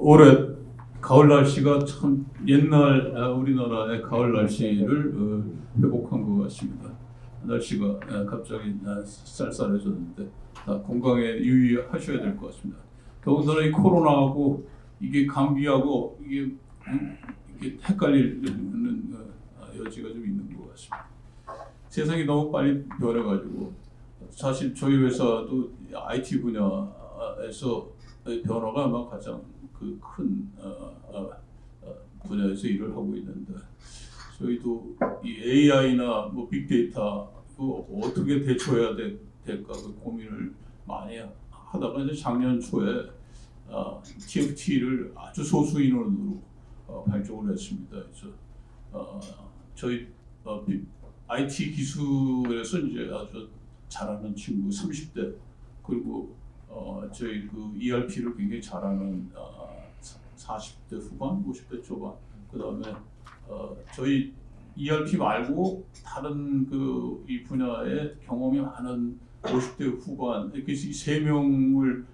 올해 가을 날씨가 참 옛날 우리나라의 가을 날씨를 회복한 것 같습니다. 날씨가 갑자기 쌀쌀해졌는데 건강에 유의하셔야 될 것 같습니다. 더군다나 이 코로나하고 이게 감기하고 이게 헷갈리는 여지가 좀 있는 것 같습니다. 세상이 너무 빨리 변해가지고 사실 저희 회사도 IT 분야에서 변화가 아마 가장 그 큰 분야에서 일을 하고 있는데 저희도 이 AI나 뭐 빅데이터 어떻게 대처해야 될까 그 고민을 많이 하다가 이제 작년 초에 TFT를 아주 소수 인원으로 발족을 했습니다. 그래서 저희 IT 기술에서 이제 아주 잘하는 친구 30대 그리고 저희 그 ERP를 굉장히 잘하는 40대 후반, 50대 초반 그 다음에 저희 ERP 말고 다른 그 이 분야에 경험이 많은 50대 후반 이렇게 세 명을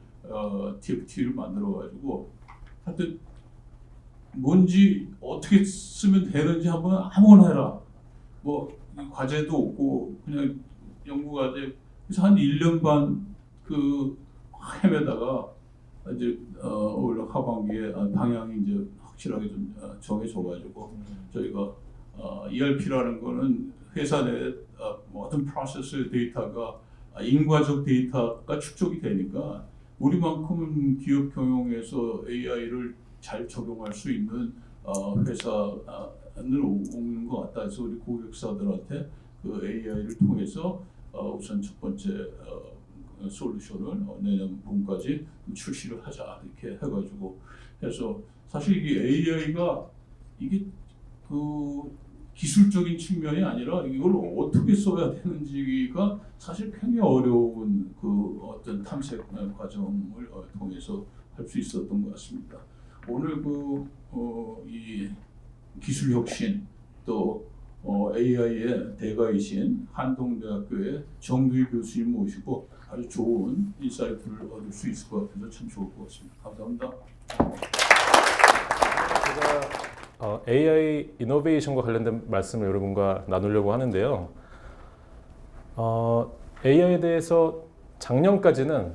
TFT를 만들어 가지고 하여튼 뭔지 어떻게 쓰면 되는지 한번 아무거나 해라. 뭐 과제도 없고 그냥 연구 과제 그래서 한 1년 반 그 헤매다가 이제 올 하반기에 방향이 이제 확실하게 좀 정해져가지고 저희가 ERP라는 거는 회사 내 모든 프로세스 데이터가 인과적 데이터가 축적이 되니까 우리만큼은 기업 경영에서 AI를 잘 적용할 수 있는 회사를 오는 것 같다 해서 우리 고객사들한테 그 AI를 통해서 우선 첫 번째 솔루션을 내년 봄까지 출시를 하자 이렇게 해가지고 해서 사실 이게 AI가 이게 그 기술적인 측면이 아니라 이걸 어떻게 써야 되는지가 사실 굉장히 어려운 그 어떤 탐색 과정을 통해서 할 수 있었던 것 같습니다. 오늘 이 기술 혁신 또 AI의 대가이신 한동대학교의 정두희 교수님 모시고 아주 좋은 인사이트를 얻을 수 있을 것 같아서 참 좋을 것 같습니다. 감사합니다. 제가 AI 이노베이션과 관련된 말씀을 여러분과 나누려고 하는데요. AI에 대해서 작년까지는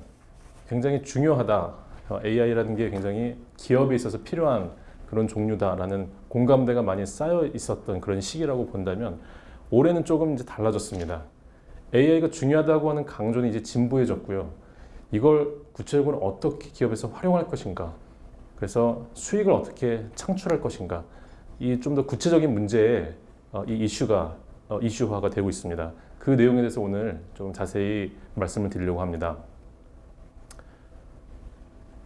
굉장히 중요하다. AI라는 게 굉장히 기업에 있어서 필요한 그런 종류다라는 공감대가 많이 쌓여 있었던 그런 시기라고 본다면 올해는 조금 이제 달라졌습니다. AI가 중요하다고 하는 강조는 이제 진부해졌고요. 이걸 구체적으로 어떻게 기업에서 활용할 것인가, 그래서 수익을 어떻게 창출할 것인가, 이 좀 더 구체적인 문제에 이 이슈화가 되고 있습니다. 그 내용에 대해서 오늘 좀 자세히 말씀을 드리려고 합니다.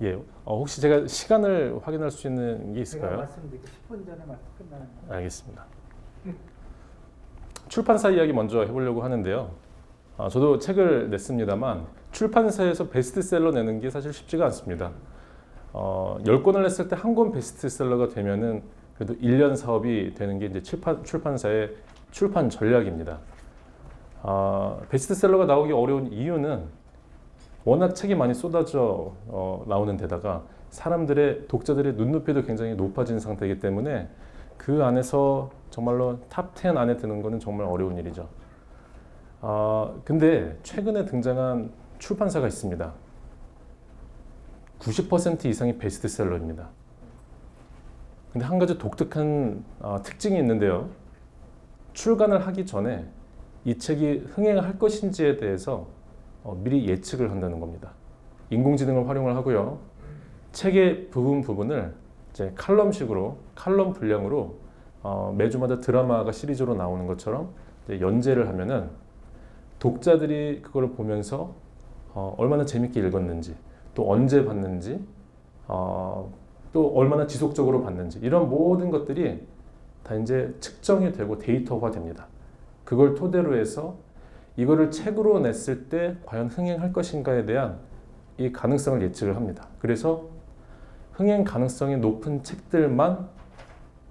예, 혹시 제가 시간을 확인할 수 있는 게 있을까요? 제가 말씀드리고 10분 전에 말씀 끝나는 거. 알겠습니다. 출판사 이야기 먼저 해보려고 하는데요. 저도 책을 냈습니다만 출판사에서 베스트셀러 내는 게 사실 쉽지가 않습니다. 10권을 냈을 때 한 권 베스트셀러가 되면은 그래도 1년 사업이 되는 게 이제 출판사의 출판 전략입니다. 베스트셀러가 나오기 어려운 이유는 워낙 책이 많이 쏟아져 나오는 데다가 사람들의 독자들의 눈높이도 굉장히 높아진 상태이기 때문에 그 안에서 정말로 탑 10 안에 드는 거는 정말 어려운 일이죠. 근데 최근에 등장한 출판사가 있습니다. 90% 이상이 베스트셀러입니다. 근데 한 가지 독특한 특징이 있는데요. 출간을 하기 전에 이 책이 흥행할 것인지에 대해서 미리 예측을 한다는 겁니다. 인공지능을 활용을 하고요. 책의 부분을 이제 칼럼식으로, 칼럼 분량으로 매주마다 드라마가 시리즈로 나오는 것처럼 이제 연재를 하면은 독자들이 그걸 보면서 얼마나 재밌게 읽었는지, 또 언제 봤는지, 또 얼마나 지속적으로 봤는지 이런 모든 것들이 다 이제 측정이 되고 데이터화 됩니다. 그걸 토대로 해서 이거를 책으로 냈을 때 과연 흥행할 것인가에 대한 이 가능성을 예측을 합니다. 그래서 흥행 가능성이 높은 책들만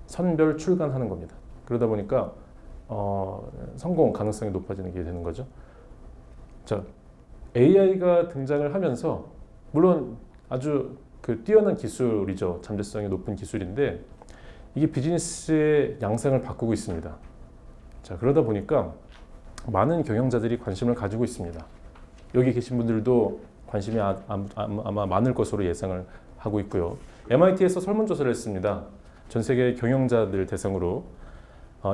선별 출간하는 겁니다. 그러다 보니까 성공 가능성이 높아지는 게 되는 거죠. 자, AI가 등장을 하면서 물론 아주 그 뛰어난 기술이죠. 잠재성이 높은 기술인데 이게 비즈니스의 양상을 바꾸고 있습니다. 자, 그러다 보니까 많은 경영자들이 관심을 가지고 있습니다. 여기 계신 분들도 관심이 아마 많을 것으로 예상을 하고 있고요. MIT에서 설문조사를 했습니다. 전 세계 경영자들 대상으로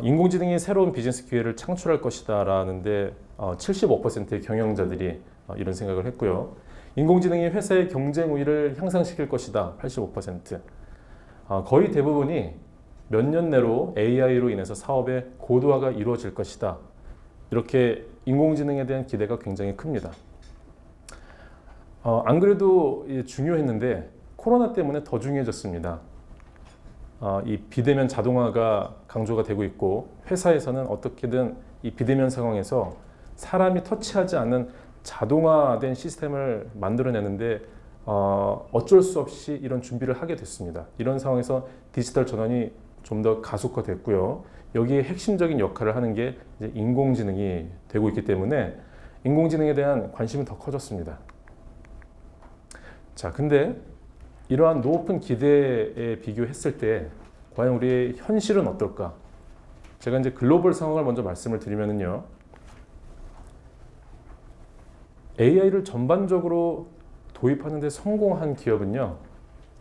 인공지능이 새로운 비즈니스 기회를 창출할 것이다 라는데 75%의 경영자들이 이런 생각을 했고요. 인공지능이 회사의 경쟁 우위를 향상시킬 것이다 85%. 거의 대부분이 몇 년 내로 AI로 인해서 사업의 고도화가 이루어질 것이다. 이렇게 인공지능에 대한 기대가 굉장히 큽니다. 안 그래도 중요했는데 코로나 때문에 더 중요해졌습니다. 이 비대면 자동화가 강조가 되고 있고 회사에서는 어떻게든 이 비대면 상황에서 사람이 터치하지 않는 자동화된 시스템을 만들어내는데 어쩔 수 없이 이런 준비를 하게 됐습니다. 이런 상황에서 디지털 전환이 좀 더 가속화됐고요. 여기에 핵심적인 역할을 하는 게 이제 인공지능이 되고 있기 때문에 인공지능에 대한 관심이 더 커졌습니다. 자, 근데 이러한 높은 기대에 비교했을 때 과연 우리의 현실은 어떨까? 제가 이제 글로벌 상황을 먼저 말씀을 드리면은요. AI를 전반적으로 도입하는 데 성공한 기업은요.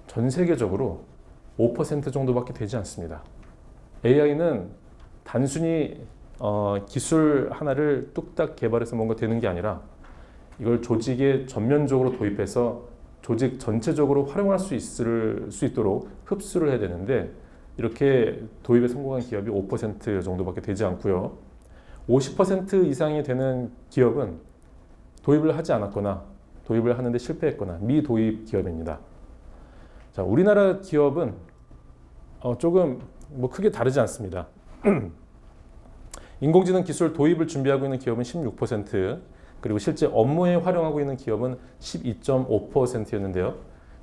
전 세계적으로 5% 정도밖에 되지 않습니다. AI는 단순히 기술 하나를 뚝딱 개발해서 뭔가 되는 게 아니라 이걸 조직에 전면적으로 도입해서 조직 전체적으로 활용할 수 있도록 흡수를 해야 되는데 이렇게 도입에 성공한 기업이 5% 정도밖에 되지 않고요. 50% 이상이 되는 기업은 도입을 하지 않았거나 도입을 하는데 실패했거나 미도입 기업입니다. 자, 우리나라 기업은 조금 크게 다르지 않습니다. 인공지능 기술 도입을 준비하고 있는 기업은 16%, 그리고 실제 업무에 활용하고 있는 기업은 12.5%였는데요.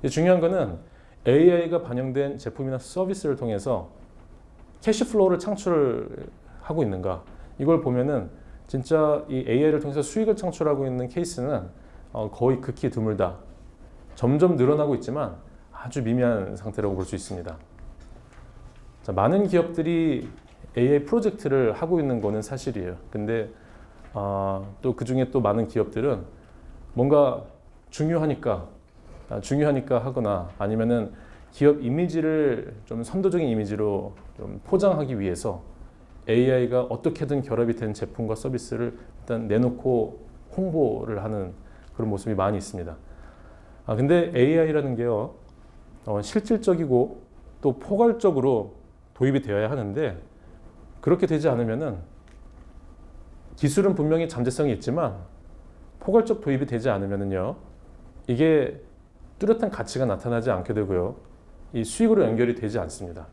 중요한 거는 AI가 반영된 제품이나 서비스를 통해서 캐시플로우를 창출하고 있는가, 이걸 보면은 진짜 이 AI를 통해서 수익을 창출하고 있는 케이스는 거의 극히 드물다. 점점 늘어나고 있지만 아주 미미한 상태라고 볼 수 있습니다. 자, 많은 기업들이 AI 프로젝트를 하고 있는 거는 사실이에요. 근데 또 그 중에 또 많은 기업들은 뭔가 중요하니까 하거나 아니면은 기업 이미지를 좀 선도적인 이미지로 좀 포장하기 위해서 AI가 어떻게든 결합이 된 제품과 서비스를 일단 내놓고 홍보를 하는 그런 모습이 많이 있습니다. 근데 AI라는 게요, 실질적이고 또 포괄적으로 도입이 되어야 하는데 그렇게 되지 않으면은 기술은 분명히 잠재성이 있지만 포괄적 도입이 되지 않으면은요, 이게 뚜렷한 가치가 나타나지 않게 되고요, 이 수익으로 연결이 되지 않습니다.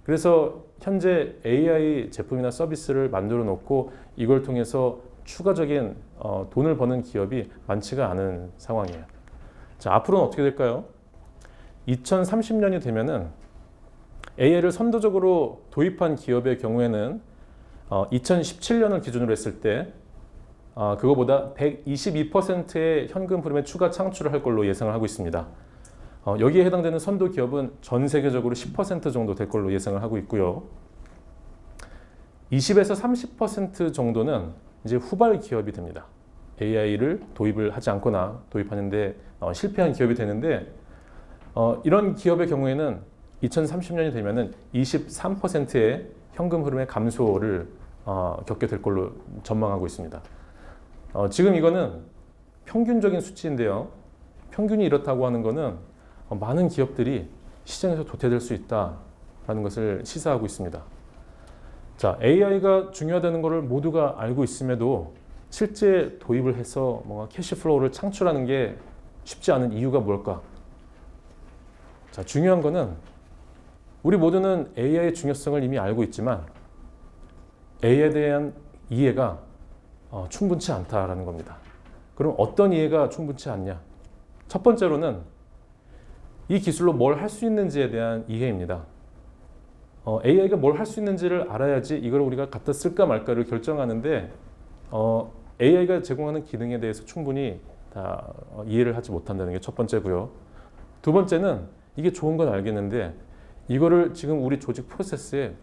그래서 현재 AI 제품이나 서비스를 만들어 놓고 이걸 통해서 추가적인 돈을 버는 기업이 많지가 않은 상황이에요. 자, 앞으로는 어떻게 될까요? 2030년이 되면은 AI를 선도적으로 도입한 기업의 경우에는 2017년을 기준으로 했을 때 그거보다 122%의 현금 흐름의 추가 창출을 할 걸로 예상을 하고 있습니다. 여기에 해당되는 선도 기업은 전 세계적으로 10% 정도 될 걸로 예상을 하고 있고요. 20에서 30% 정도는 이제 후발 기업이 됩니다. AI를 도입을 하지 않거나 도입하는데 실패한 기업이 되는데 이런 기업의 경우에는 2030년이 되면은 23%의 현금 흐름의 감소를 겪게 될 걸로 전망하고 있습니다. 지금 이거는 평균적인 수치인데요. 평균이 이렇다고 하는 거는 많은 기업들이 시장에서 도태될 수 있다라는 것을 시사하고 있습니다. 자, AI가 중요하다는 것을 모두가 알고 있음에도 실제 도입을 해서 뭔가 캐시플로우를 창출하는 게 쉽지 않은 이유가 뭘까? 자, 중요한 거는 우리 모두는 AI의 중요성을 이미 알고 있지만 AI에 대한 이해가 충분치 않다라는 겁니다. 그럼 어떤 이해가 충분치 않냐? 첫 번째로는 이 기술로 뭘 할 수 있는지에 대한 이해입니다. AI가 뭘 할 수 있는지를 알아야지 이걸 우리가 갖다 쓸까 말까를 결정하는데 AI가 제공하는 기능에 대해서 충분히 다 이해를 하지 못한다는 게 첫 번째고요. 두 번째는 이게 좋은 건 알겠는데 이거를 지금 우리 조직 프로세스에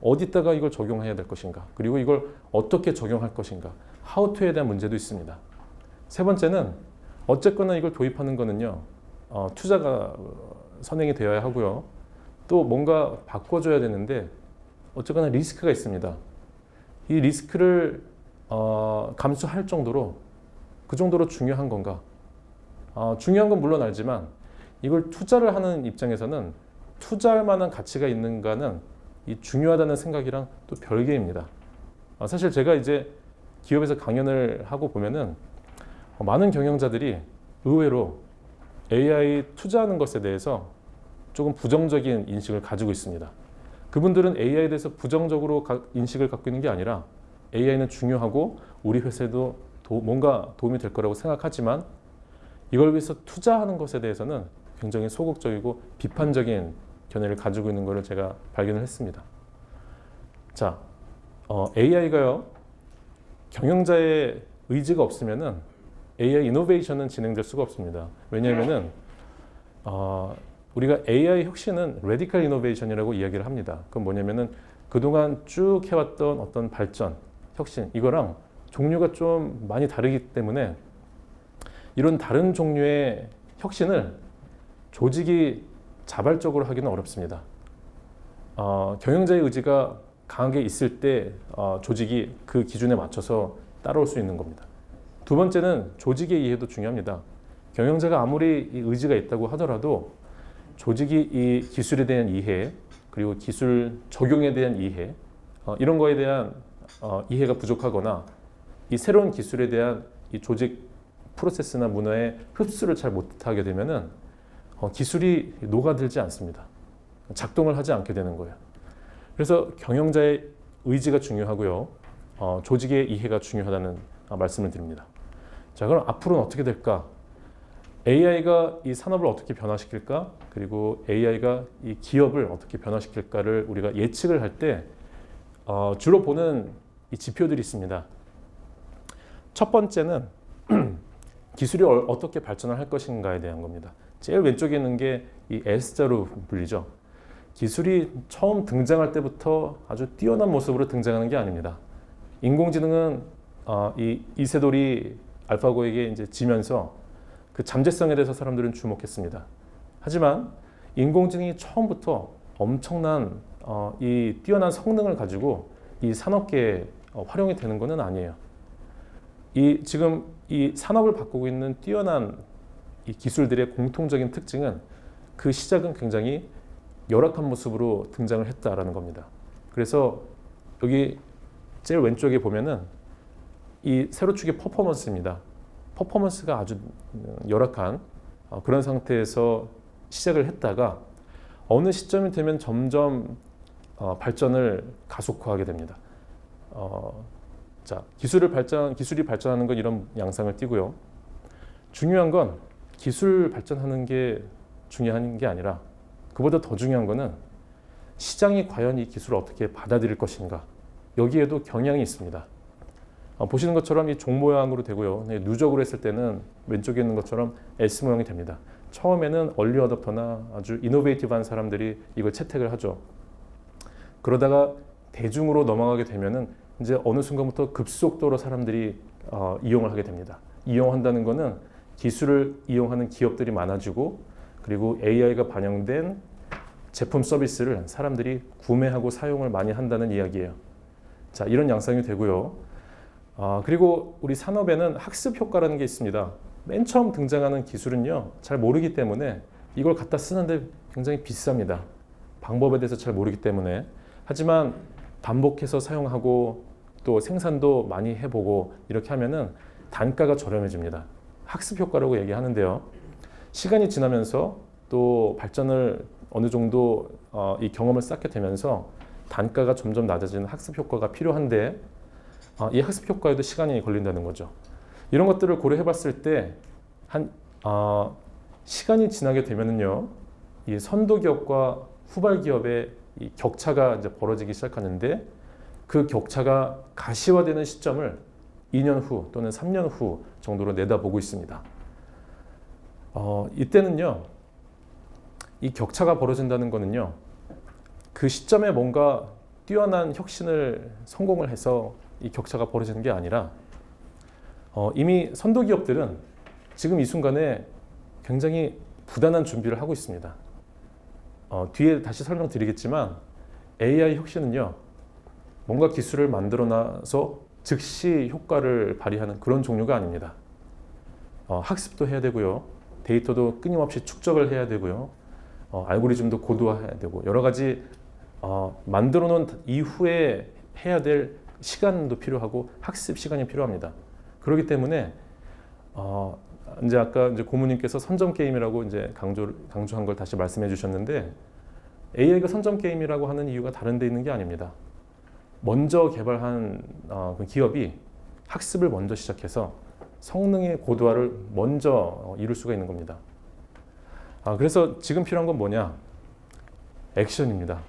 어디다가 이걸 적용해야 될 것인가, 그리고 이걸 어떻게 적용할 것인가, how to에 대한 문제도 있습니다. 세 번째는 어쨌거나 이걸 도입하는 거는요, 투자가 선행이 되어야 하고요, 또 뭔가 바꿔줘야 되는데 어쨌거나 리스크가 있습니다. 이 리스크를 감수할 정도로 그 정도로 중요한 건가? 중요한 건 물론 알지만 이걸 투자를 하는 입장에서는 투자할 만한 가치가 있는가는 이 중요하다는 생각이랑 또 별개입니다. 사실 제가 이제 기업에서 강연을 하고 보면은 많은 경영자들이 의외로 AI 투자하는 것에 대해서 조금 부정적인 인식을 가지고 있습니다. 그분들은 AI에 대해서 부정적으로 인식을 갖고 있는 게 아니라 AI는 중요하고 우리 회사에도 뭔가 도움이 될 거라고 생각하지만 이걸 위해서 투자하는 것에 대해서는 굉장히 소극적이고 비판적인 견해를 가지고 있는 것을 제가 발견을 했습니다. 자, AI가요, 경영자의 의지가 없으면은 AI 이노베이션은 진행될 수가 없습니다. 왜냐하면은 우리가 AI 혁신은 레디컬 이노베이션이라고 이야기를 합니다. 그건 뭐냐면은 그동안 쭉 해왔던 어떤 발전, 혁신, 이거랑 종류가 좀 많이 다르기 때문에 이런 다른 종류의 혁신을 조직이 자발적으로 하기는 어렵습니다. 경영자의 의지가 강하게 있을 때 조직이 그 기준에 맞춰서 따라올 수 있는 겁니다. 두 번째는 조직의 이해도 중요합니다. 경영자가 아무리 이 의지가 있다고 하더라도 조직이 이 기술에 대한 이해, 그리고 기술 적용에 대한 이해, 이런 거에 대한 이해가 부족하거나 이 새로운 기술에 대한 이 조직 프로세스나 문화의 흡수를 잘 못하게 되면은 기술이 녹아들지 않습니다. 작동을 하지 않게 되는 거예요. 그래서 경영자의 의지가 중요하고요, 조직의 이해가 중요하다는 말씀을 드립니다. 자, 그럼 앞으로는 어떻게 될까? AI가 이 산업을 어떻게 변화시킬까? 그리고 AI가 이 기업을 어떻게 변화시킬까를 우리가 예측을 할 때 주로 보는 이 지표들이 있습니다. 첫 번째는 기술이 어떻게 발전을 할 것인가에 대한 겁니다. 제일 왼쪽에 있는 게 이 S자로 불리죠. 기술이 처음 등장할 때부터 아주 뛰어난 모습으로 등장하는 게 아닙니다. 인공지능은 이 이세돌이 알파고에게 이제 지면서 그 잠재성에 대해서 사람들은 주목했습니다. 하지만 인공지능이 처음부터 엄청난 이 뛰어난 성능을 가지고 이 산업계에 활용이 되는 것은 아니에요. 지금 이 산업을 바꾸고 있는 뛰어난 이 기술들의 공통적인 특징은 그 시작은 굉장히 열악한 모습으로 등장을 했다라는 겁니다. 그래서 여기 제일 왼쪽에 보면은 이 세로축의 퍼포먼스입니다. 퍼포먼스가 아주 열악한 그런 상태에서 시작을 했다가 어느 시점이 되면 점점 발전을 가속화하게 됩니다. 자, 기술이 발전하는 건 이런 양상을 띠고요. 중요한 건 기술 발전하는 게 중요한 게 아니라 그보다 더 중요한 거는 시장이 과연 이 기술을 어떻게 받아들일 것인가. 여기에도 경향이 있습니다. 보시는 것처럼 이 종 모양으로 되고요. 누적으로 했을 때는 왼쪽에 있는 것처럼 S 모양이 됩니다. 처음에는 얼리 어댑터나 아주 이노베이티브한 사람들이 이걸 채택을 하죠. 그러다가 대중으로 넘어가게 되면은 이제 어느 순간부터 급속도로 사람들이 이용을 하게 됩니다. 이용한다는 거는 기술을 이용하는 기업들이 많아지고 그리고 AI가 반영된 제품 서비스를 사람들이 구매하고 사용을 많이 한다는 이야기예요. 자, 이런 양상이 되고요. 그리고 우리 산업에는 학습 효과라는 게 있습니다. 맨 처음 등장하는 기술은요, 잘 모르기 때문에 이걸 갖다 쓰는데 굉장히 비쌉니다. 방법에 대해서 잘 모르기 때문에. 하지만 반복해서 사용하고 또 생산도 많이 해보고 이렇게 하면은 단가가 저렴해집니다. 학습 효과라고 얘기하는데요. 시간이 지나면서 또 발전을 어느 정도 이 경험을 쌓게 되면서 단가가 점점 낮아지는 학습 효과가 필요한데 이 학습 효과에도 시간이 걸린다는 거죠. 이런 것들을 고려해 봤을 때 시간이 지나게 되면은요, 이 선도 기업과 후발 기업의 이 격차가 이제 벌어지기 시작하는데 그 격차가 가시화되는 시점을 2년 후 또는 3년 후 정도로 내다보고 있습니다. 이때는요, 이 격차가 벌어진다는 거는요. 그 시점에 뭔가 뛰어난 혁신을 성공을 해서 이 격차가 벌어지는 게 아니라 이미 선도 기업들은 지금 이 순간에 굉장히 부단한 준비를 하고 있습니다. 뒤에 다시 설명드리겠지만 AI 혁신은요. 뭔가 기술을 만들어 놔서 즉시 효과를 발휘하는 그런 종류가 아닙니다. 학습도 해야 되고요. 데이터도 끊임없이 축적을 해야 되고요. 알고리즘도 고도화해야 되고 여러 가지 만들어 놓은 이후에 해야 될 시간도 필요하고 학습 시간이 필요합니다. 그렇기 때문에 이제 아까 이제 고모님께서 선점 게임이라고 이제 강조한 걸 다시 말씀해 주셨는데 AI가 선점 게임이라고 하는 이유가 다른 데 있는 게 아닙니다. 먼저 개발한 그 기업이 학습을 먼저 시작해서 성능의 고도화를 먼저 이룰 수가 있는 겁니다. 그래서 지금 필요한 건 뭐냐? 액션입니다.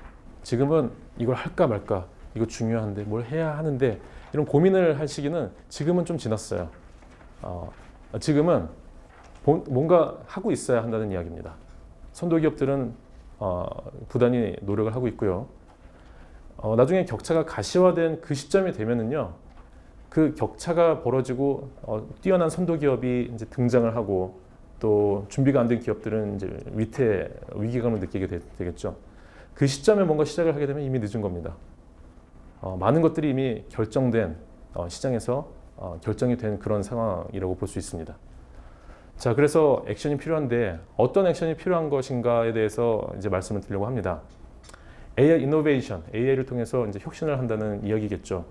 지금은 이걸 할까 말까, 이거 중요한데 뭘 해야 하는데 이런 고민을 할 시기는 지금은 좀 지났어요. 지금은 뭔가 하고 있어야 한다는 이야기입니다. 선도 기업들은 부단히 노력을 하고 있고요. 나중에 격차가 가시화된 그 시점이 되면은요, 그 격차가 벌어지고 뛰어난 선도 기업이 이제 등장을 하고 또 준비가 안 된 기업들은 이제 위기감을 느끼게 되겠죠. 그 시점에 뭔가 시작을 하게 되면 이미 늦은 겁니다. 많은 것들이 이미 결정된 시장에서 결정이 된 그런 상황이라고 볼 수 있습니다. 자, 그래서 액션이 필요한데 어떤 액션이 필요한 것인가에 대해서 이제 말씀을 드리려고 합니다. AI 이노베이션, AI를 통해서 이제 혁신을 한다는 이야기겠죠.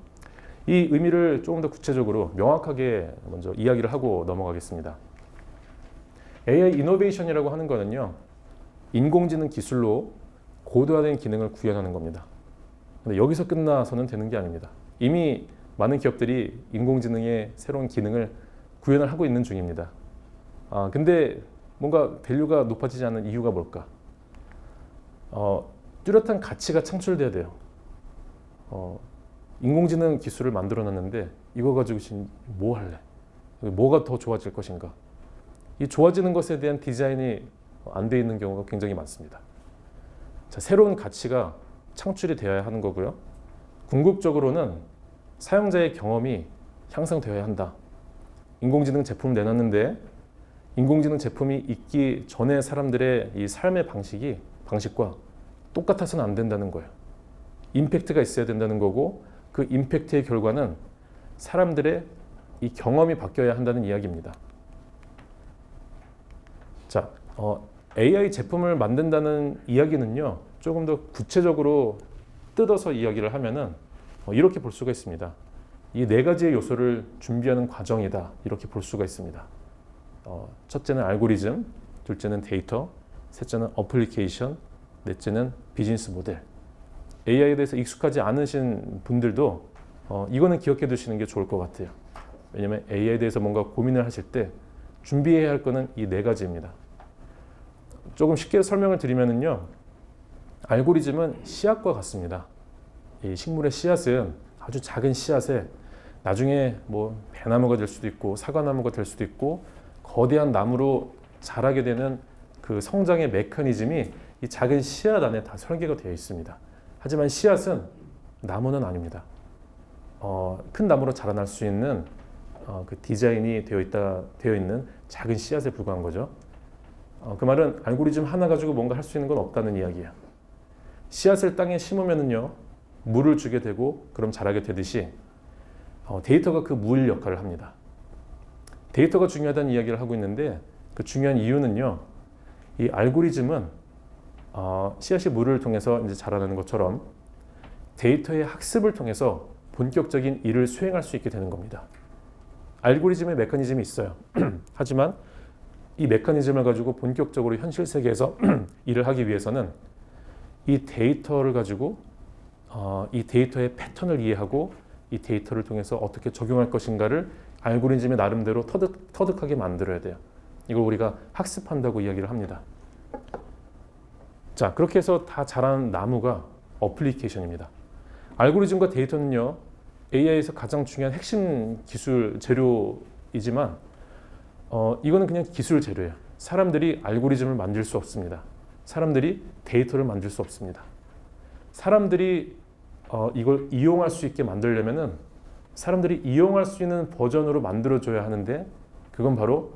이 의미를 조금 더 구체적으로 명확하게 먼저 이야기를 하고 넘어가겠습니다. AI 이노베이션이라고 하는 거는요, 인공지능 기술로 고도화된 기능을 구현하는 겁니다. 근데 여기서 끝나서는 되는 게 아닙니다. 이미 많은 기업들이 인공지능의 새로운 기능을 구현을 하고 있는 중입니다. 근데 뭔가 밸류가 높아지지 않는 이유가 뭘까? 뚜렷한 가치가 창출돼야 돼요. 인공지능 기술을 만들어 놨는데 이거 가지고 지금 뭐 할래? 뭐가 더 좋아질 것인가? 이 좋아지는 것에 대한 디자인이 안 돼 있는 경우가 굉장히 많습니다. 자, 새로운 가치가 창출이 되어야 하는 거고요. 궁극적으로는 사용자의 경험이 향상되어야 한다. 인공지능 제품을 내놨는데 인공지능 제품이 있기 전에 사람들의 이 삶의 방식과 똑같아서는 안 된다는 거예요. 임팩트가 있어야 된다는 거고 그 임팩트의 결과는 사람들의 이 경험이 바뀌어야 한다는 이야기입니다. 자, AI 제품을 만든다는 이야기는요, 조금 더 구체적으로 뜯어서 이야기를 하면은 이렇게 볼 수가 있습니다. 이 네 가지의 요소를 준비하는 과정이다. 이렇게 볼 수가 있습니다. 첫째는 알고리즘, 둘째는 데이터, 셋째는 어플리케이션, 넷째는 비즈니스 모델. AI에 대해서 익숙하지 않으신 분들도 이거는 기억해 두시는 게 좋을 것 같아요. 왜냐하면 AI에 대해서 뭔가 고민을 하실 때 준비해야 할 거는 이 네 가지입니다. 조금 쉽게 설명을 드리면은요, 알고리즘은 씨앗과 같습니다. 이 식물의 씨앗은 아주 작은 씨앗에 나중에 뭐 배나무가 될 수도 있고 사과나무가 될 수도 있고 거대한 나무로 자라게 되는 그 성장의 메커니즘이 이 작은 씨앗 안에 다 설계가 되어 있습니다. 하지만 씨앗은 나무는 아닙니다. 큰 나무로 자라날 수 있는 그 디자인이 되어 있는 작은 씨앗에 불과한 거죠. 그 말은 알고리즘 하나 가지고 뭔가 할 수 있는 건 없다는 이야기예요. 씨앗을 땅에 심으면은요, 물을 주게 되고 그럼 자라게 되듯이 데이터가 그 물 역할을 합니다. 데이터가 중요하다는 이야기를 하고 있는데 그 중요한 이유는요, 이 알고리즘은 씨앗이 물을 통해서 이제 자라나는 것처럼 데이터의 학습을 통해서 본격적인 일을 수행할 수 있게 되는 겁니다. 알고리즘의 메커니즘이 있어요. 하지만 이 메커니즘을 가지고 본격적으로 현실 세계에서 일을 하기 위해서는 이 데이터를 가지고 이 데이터의 패턴을 이해하고 이 데이터를 통해서 어떻게 적용할 것인가를 알고리즘의 나름대로 터득하게 만들어야 돼요. 이걸 우리가 학습한다고 이야기를 합니다. 자, 그렇게 해서 다 자란 나무가 어플리케이션입니다. 알고리즘과 데이터는요, AI에서 가장 중요한 핵심 기술 재료이지만 이거는 그냥 기술 재료예요. 사람들이 알고리즘을 만들 수 없습니다. 사람들이 데이터를 만들 수 없습니다. 사람들이 이걸 이용할 수 있게 만들려면은 사람들이 이용할 수 있는 버전으로 만들어줘야 하는데 그건 바로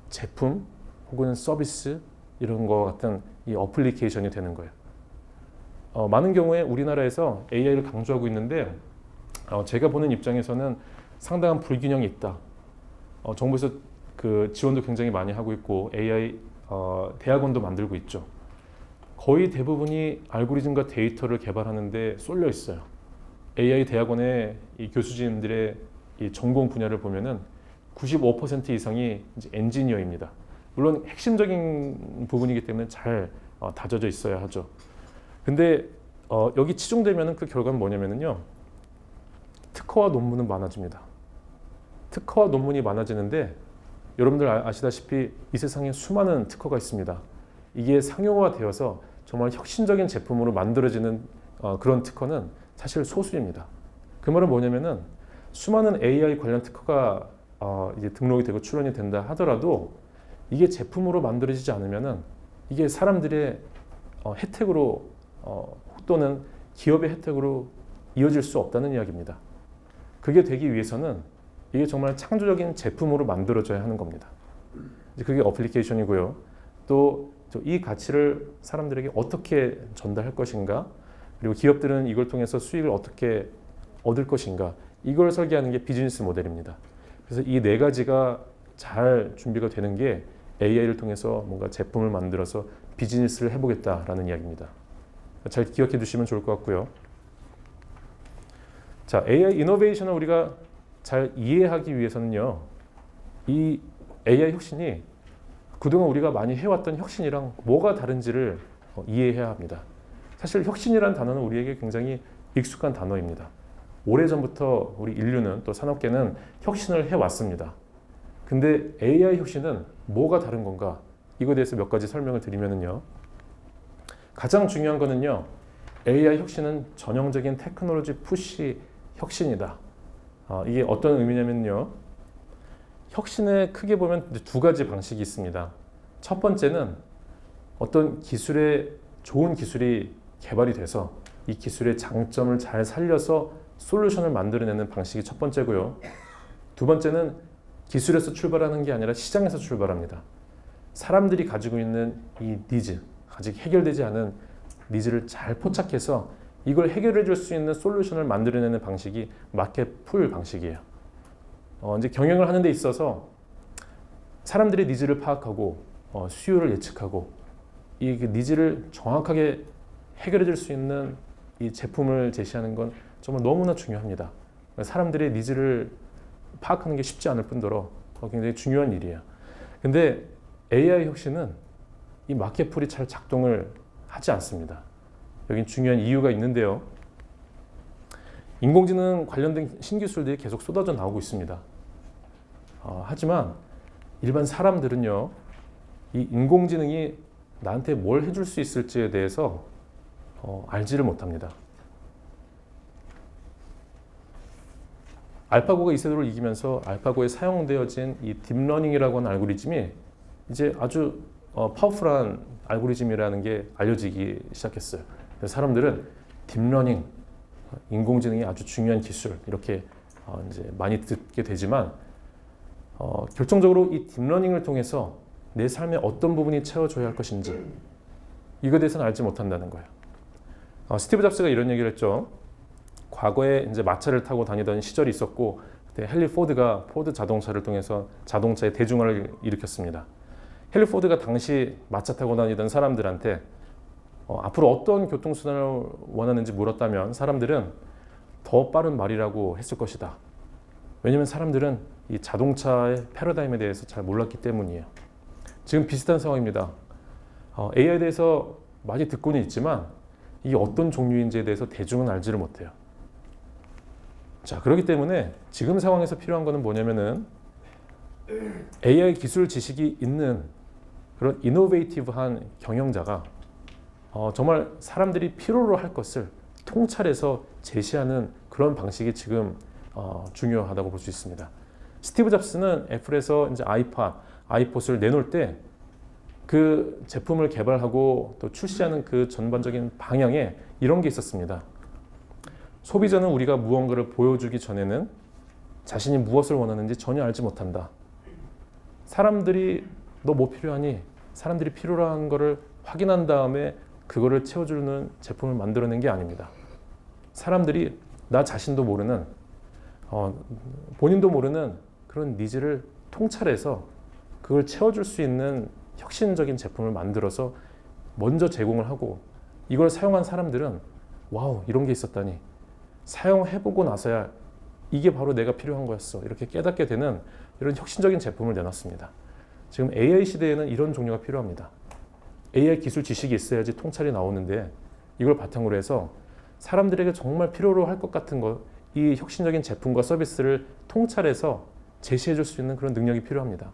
제품 혹은 서비스 이런 거 같은 이 어플리케이션이 되는 거예요. 많은 경우에 우리나라에서 AI를 강조하고 있는데 제가 보는 입장에서는 상당한 불균형이 있다. 정부에서 그 지원도 굉장히 많이 하고 있고 AI 대학원도 만들고 있죠. 거의 대부분이 알고리즘과 데이터를 개발하는데 쏠려 있어요. AI 대학원의 이 교수진들의 이 전공 분야를 보면은 95% 이상이 이제 엔지니어입니다. 물론 핵심적인 부분이기 때문에 잘 다져져 있어야 하죠. 근데 여기 치중되면은 그 결과는 뭐냐면요. 특허와 논문은 많아집니다. 특허와 논문이 많아지는데 여러분들 아시다시피 이 세상에 수많은 특허가 있습니다. 이게 상용화되어서 정말 혁신적인 제품으로 만들어지는 그런 특허는 사실 소수입니다. 그 말은 뭐냐면은 수많은 AI 관련 특허가 이제 등록이 되고 출원이 된다 하더라도 이게 제품으로 만들어지지 않으면은 이게 사람들의 혜택으로 또는 기업의 혜택으로 이어질 수 없다는 이야기입니다. 그게 되기 위해서는 이게 정말 창조적인 제품으로 만들어져야 하는 겁니다. 이제 그게 어플리케이션이고요. 또 이 가치를 사람들에게 어떻게 전달할 것인가, 그리고 기업들은 이걸 통해서 수익을 어떻게 얻을 것인가, 이걸 설계하는 게 비즈니스 모델입니다. 그래서 이 네 가지가 잘 준비가 되는 게 AI를 통해서 뭔가 제품을 만들어서 비즈니스를 해보겠다라는 이야기입니다. 잘 기억해 두시면 좋을 것 같고요. 자, AI 이노베이션을 우리가 잘 이해하기 위해서는요, 이 AI 혁신이 그동안 우리가 많이 해왔던 혁신이랑 뭐가 다른지를 이해해야 합니다. 사실 혁신이라는 단어는 우리에게 굉장히 익숙한 단어입니다. 오래전부터 우리 인류는 또 산업계는 혁신을 해왔습니다. 근데 AI 혁신은 뭐가 다른 건가? 이거에 대해서 몇 가지 설명을 드리면요. 가장 중요한 거는요. AI 혁신은 전형적인 테크놀로지 푸시 혁신이다. 이게 어떤 의미냐면요. 혁신에 크게 보면 두 가지 방식이 있습니다. 첫 번째는 어떤 좋은 기술이 개발이 돼서 이 기술의 장점을 잘 살려서 솔루션을 만들어내는 방식이 첫 번째고요. 두 번째는 기술에서 출발하는 게 아니라 시장에서 출발합니다. 사람들이 가지고 있는 이 니즈, 아직 해결되지 않은 니즈를 잘 포착해서 이걸 해결해 줄 수 있는 솔루션을 만들어내는 방식이 마켓 풀 방식이에요. 이제 경영을 하는 데 있어서 사람들의 니즈를 파악하고 수요를 예측하고 이 니즈를 정확하게 해결해 줄 수 있는 이 제품을 제시하는 건 정말 너무나 중요합니다. 사람들의 니즈를 파악하는 게 쉽지 않을 뿐더러 굉장히 중요한 일이에요. 근데 AI 혁신은 이 마켓풀이 잘 작동을 하지 않습니다. 여긴 중요한 이유가 있는데요. 인공지능 관련된 신기술들이 계속 쏟아져 나오고 있습니다. 하지만 일반 사람들은요, 이 인공지능이 나한테 뭘 해줄 수 있을지에 대해서 알지를 못합니다. 알파고가 이세돌을 이기면서 알파고에 사용되어진 이 딥러닝이라고 하는 알고리즘이 이제 아주 파워풀한 알고리즘이라는 게 알려지기 시작했어요. 그래서 사람들은 딥러닝, 인공지능이 아주 중요한 기술 이렇게 이제 많이 듣게 되지만 결정적으로 이 딥러닝을 통해서 내 삶의 어떤 부분이 채워져야 할 것인지 이거에 대해서는 알지 못한다는 거예요. 스티브 잡스가 이런 얘기를 했죠. 과거에 이제 마차를 타고 다니던 시절이 있었고 그때 헨리 포드가 포드 자동차를 통해서 자동차의 대중화를 일으켰습니다. 헨리 포드가 당시 마차 타고 다니던 사람들한테 앞으로 어떤 교통수단을 원하는지 물었다면 사람들은 더 빠른 말이라고 했을 것이다. 왜냐하면 사람들은 이 자동차의 패러다임에 대해서 잘 몰랐기 때문이에요. 지금 비슷한 상황입니다. AI에 대해서 많이 듣고는 있지만 이게 어떤 종류인지에 대해서 대중은 알지를 못해요. 자, 그렇기 때문에 지금 상황에서 필요한 거는 뭐냐면은 AI 기술 지식이 있는 그런 이노베이티브한 경영자가 정말 사람들이 필요로 할 것을 통찰해서 제시하는 그런 방식이 지금 중요하다고 볼 수 있습니다. 스티브 잡스는 애플에서 이제 아이팟을 내놓을 때 그 제품을 개발하고 또 출시하는 그 전반적인 방향에 이런 게 있었습니다. 소비자는 우리가 무언가를 보여주기 전에는 자신이 무엇을 원하는지 전혀 알지 못한다. 사람들이 너 뭐 필요하니? 사람들이 필요한 거를 확인한 다음에 그거를 채워주는 제품을 만들어낸 게 아닙니다. 사람들이 나 자신도 모르는 본인도 모르는 그런 니즈를 통찰해서 그걸 채워줄 수 있는 혁신적인 제품을 만들어서 먼저 제공을 하고 이걸 사용한 사람들은 와우 이런 게 있었다니 사용해보고 나서야 이게 바로 내가 필요한 거였어 이렇게 깨닫게 되는 이런 혁신적인 제품을 내놨습니다. 지금 AI 시대에는 이런 종류가 필요합니다. AI 기술 지식이 있어야지 통찰이 나오는데 이걸 바탕으로 해서 사람들에게 정말 필요로 할 것 같은 것, 이 혁신적인 제품과 서비스를 통찰해서 제시해 줄 수 있는 그런 능력이 필요합니다.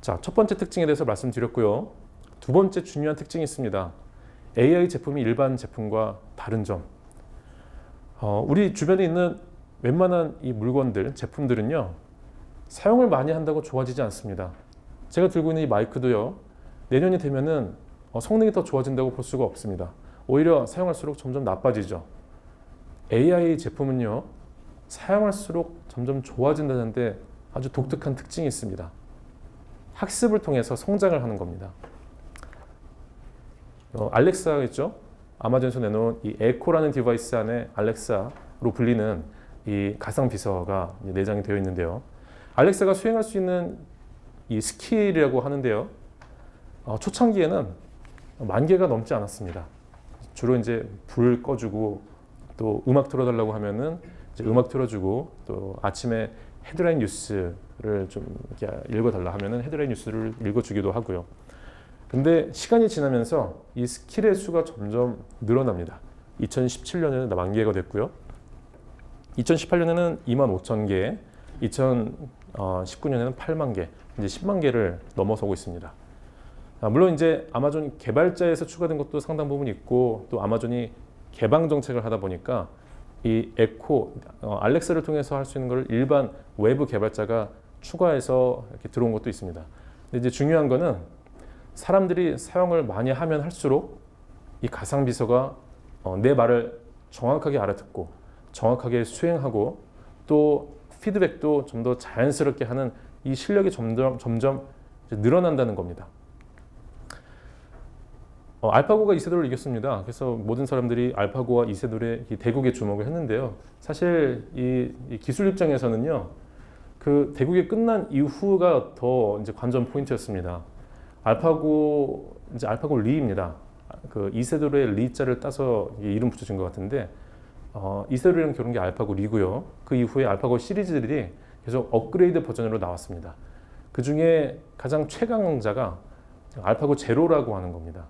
자, 첫 번째 특징에 대해서 말씀드렸고요. 두 번째 중요한 특징이 있습니다. AI 제품이 일반 제품과 다른 점. 우리 주변에 있는 웬만한 이 물건들, 제품들은요. 사용을 많이 한다고 좋아지지 않습니다. 제가 들고 있는 이 마이크도요. 내년이 되면은 성능이 더 좋아진다고 볼 수가 없습니다. 오히려 사용할수록 점점 나빠지죠. AI 제품은요. 사용할수록 점점 좋아진다는데 아주 독특한 특징이 있습니다. 학습을 통해서 성장을 하는 겁니다. 알렉사가 있죠. 아마존에서 내놓은 이 에코라는 디바이스 안에 알렉사로 불리는 이 가상 비서가 내장이 되어 있는데요. 알렉사가 수행할 수 있는 이 스킬이라고 하는데요. 초창기에는 10,000개가 넘지 않았습니다. 주로 이제 불 꺼주고 또 음악 틀어달라고 하면은 이제 음악 틀어주고 또 아침에 헤드라인 뉴스를 좀 이렇게 읽어달라 하면은 헤드라인 뉴스를 읽어주기도 하고요. 근데 시간이 지나면서 이 스킬의 수가 점점 늘어납니다. 2017년에는 10,000개가 됐고요. 2018년에는 25,000개, 2019년에는 80,000개, 이제 10만 개를 넘어서고 있습니다. 물론 이제 아마존 개발자에서 추가된 것도 상당 부분 있고 또 아마존이 개방 정책을 하다 보니까 이 에코, 알렉사를 통해서 할 수 있는 걸 일반 외부 개발자가 추가해서 이렇게 들어온 것도 있습니다. 근데 이제 중요한 거는 사람들이 사용을 많이 하면 할수록 이 가상 비서가 내 말을 정확하게 알아듣고 정확하게 수행하고 또 피드백도 좀 더 자연스럽게 하는 이 실력이 점점 늘어난다는 겁니다. 알파고가 이세돌을 이겼습니다. 그래서 모든 사람들이 알파고와 이세돌의 이 대국에 주목을 했는데요. 사실 이 기술 입장에서는요, 그 대국이 끝난 이후가 더 이제 관전 포인트였습니다. 알파고 리입니다. 그 이세돌의 리자를 따서 이름 붙여진 것 같은데 이세돌이랑 결혼한 게 알파고 리고요. 그 이후에 알파고 시리즈들이 계속 업그레이드 버전으로 나왔습니다. 그 중에 가장 최강자가 알파고 제로라고 하는 겁니다.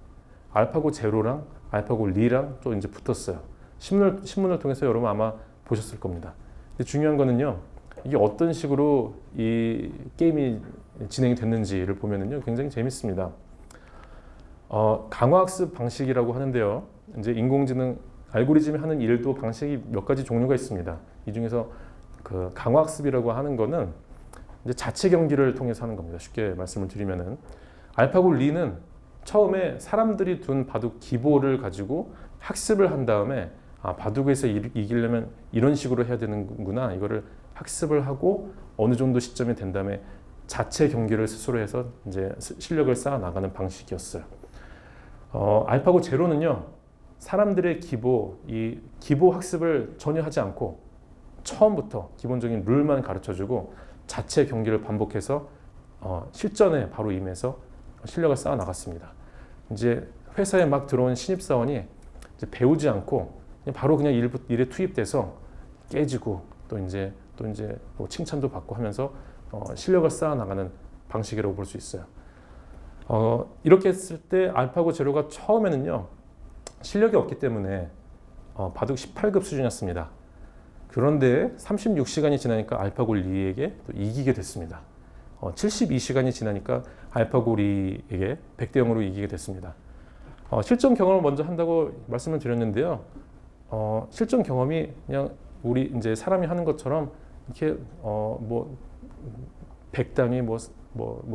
알파고 제로랑 알파고 리랑 또 이제 붙었어요. 신문을 통해서 여러분 아마 보셨을 겁니다. 근데 중요한 거는요, 이게 어떤 식으로 이 게임이 진행이 됐는지를 보면은요, 굉장히 재밌습니다. 강화학습 방식이라고 하는데요, 이제 인공지능 알고리즘이 하는 일도 방식이 몇 가지 종류가 있습니다. 이 중에서 그 강화학습이라고 하는 거는 이제 자체 경기를 통해서 하는 겁니다. 쉽게 말씀을 드리면은 알파고 리는 처음에 사람들이 둔 바둑 기보를 가지고 학습을 한 다음에 바둑에서 이기려면 이런 식으로 해야 되는구나 이거를 학습을 하고 어느 정도 시점이 된 다음에 자체 경기를 스스로 해서 이제 실력을 쌓아 나가는 방식이었어요. 알파고 제로는요, 사람들의 이 기보 학습을 전혀 하지 않고 처음부터 기본적인 룰만 가르쳐주고 자체 경기를 반복해서 실전에 바로 임해서 실력을 쌓아 나갔습니다. 이제 회사에 막 들어온 신입사원이 이제 배우지 않고 바로 그냥 일에 투입돼서 깨지고 또 이제 뭐 칭찬도 받고 하면서 실력을 쌓아 나가는 방식이라고 볼 수 있어요. 이렇게 했을 때 알파고 제로가 처음에는요, 실력이 없기 때문에 바둑 18급 수준이었습니다. 그런데 36시간이 지나니까 알파고 리에게 또 이기게 됐습니다. 72시간이 지나니까 알파고 리에게 100대 0으로 이기게 됐습니다. 실전 경험을 먼저 한다고 말씀을 드렸는데요. 실전 경험이 그냥 우리 이제 사람이 하는 것처럼 이렇게 뭐 100단위, 뭐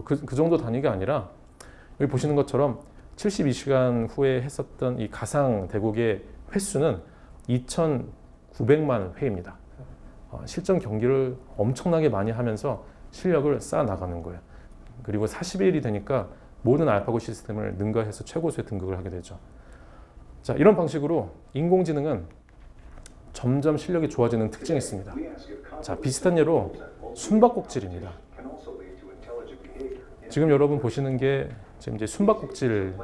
그 정도 단위가 아니라 여기 보시는 것처럼 72시간 후에 했었던 이 가상 대국의 횟수는 2,900만 회입니다. 실전 경기를 엄청나게 많이 하면서 실력을 쌓아 나가는 거예요. 그리고 40일이 되니까 모든 알파고 시스템을 능가해서 최고수에 등극을 하게 되죠. 자, 이런 방식으로 인공지능은 점점 실력이 좋아지는 특징이 있습니다. 자, 비슷한 예로 숨바꼭질입니다. 지금 여러분 보시는 게 지금 이제 숨바꼭질에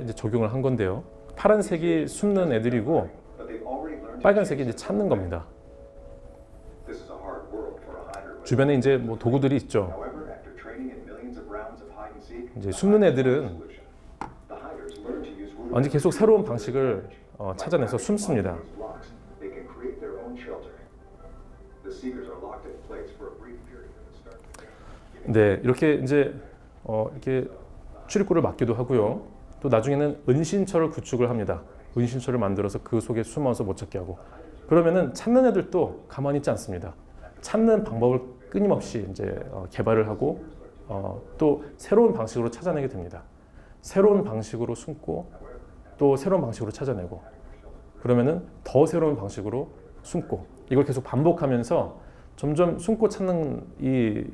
이제 적용을 한 건데요. 파란색이 숨는 애들이고 빨간색이 이제 찾는 겁니다. 주변에 이제 뭐 도구들이 있죠. 이제 숨는 애들은 완전 계속 새로운 방식을 찾아내서 숨습니다. 네, 이렇게 이제 이렇게 출입구를 막기도 하고요. 또 나중에는 은신처를 구축을 합니다. 은신처를 만들어서 그 속에 숨어서 못 찾게 하고. 그러면은 찾는 애들도 가만히 있지 않습니다. 찾는 방법을 끊임없이 이제 개발을 하고 또 새로운 방식으로 찾아내게 됩니다. 새로운 방식으로 숨고 또 새로운 방식으로 찾아내고 그러면은 더 새로운 방식으로 숨고 이걸 계속 반복하면서 점점 숨고 찾는 이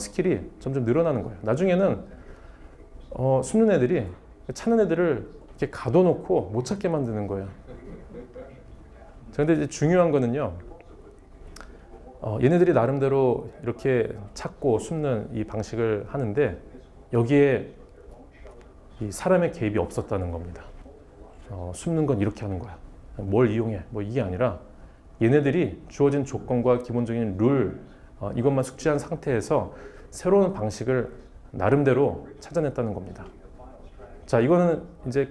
스킬이 점점 늘어나는 거예요. 나중에는 숨는 애들이 찾는 애들을 이렇게 가둬놓고 못 찾게 만드는 거예요. 그런데 이제 중요한 거는요. 얘네들이 나름대로 이렇게 찾고 숨는 이 방식을 하는데 여기에 이 사람의 개입이 없었다는 겁니다. 숨는 건 이렇게 하는 거야. 뭘 이용해? 뭐 이게 아니라 얘네들이 주어진 조건과 기본적인 룰 이것만 숙지한 상태에서 새로운 방식을 나름대로 찾아냈다는 겁니다. 자, 이거는 이제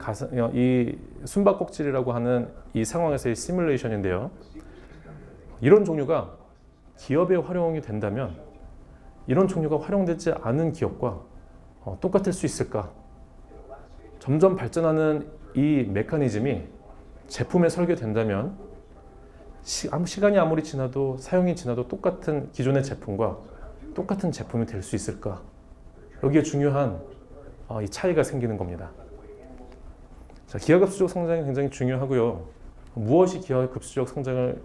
이 숨바꼭질이라고 하는 이 상황에서의 시뮬레이션인데요. 이런 종류가 기업에 활용이 된다면 이런 종류가 활용되지 않은 기업과 똑같을 수 있을까? 점점 발전하는 이 메커니즘이 제품에 설계된다면 시간이 아무리 지나도 사용이 지나도 똑같은 기존의 제품과 똑같은 제품이 될 수 있을까? 여기에 중요한 이 차이가 생기는 겁니다. 자, 기하급수적 성장이 굉장히 중요하고요. 무엇이 기하급수적 성장을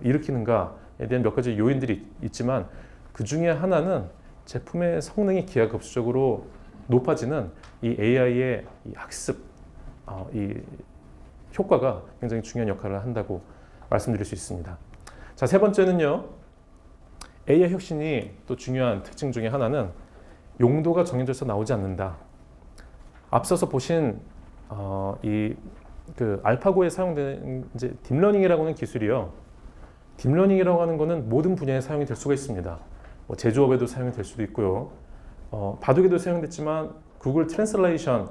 일으키는가에 대한 몇 가지 요인들이 있지만 그 중에 하나는 제품의 성능이 기하급수적으로 높아지는 이 AI의 이 학습, 이 효과가 굉장히 중요한 역할을 한다고 말씀드릴 수 있습니다. 자, 세 번째는요. AI 혁신이 또 중요한 특징 중에 하나는 용도가 정해져서 나오지 않는다. 앞서서 보신 그 알파고에 사용되는 이제 딥러닝이라고 하는 기술이요. 딥러닝이라고 하는 거는 모든 분야에 사용이 될 수가 있습니다. 뭐 제조업에도 사용이 될 수도 있고요. 바둑에도 사용됐지만 구글 트랜슬레이션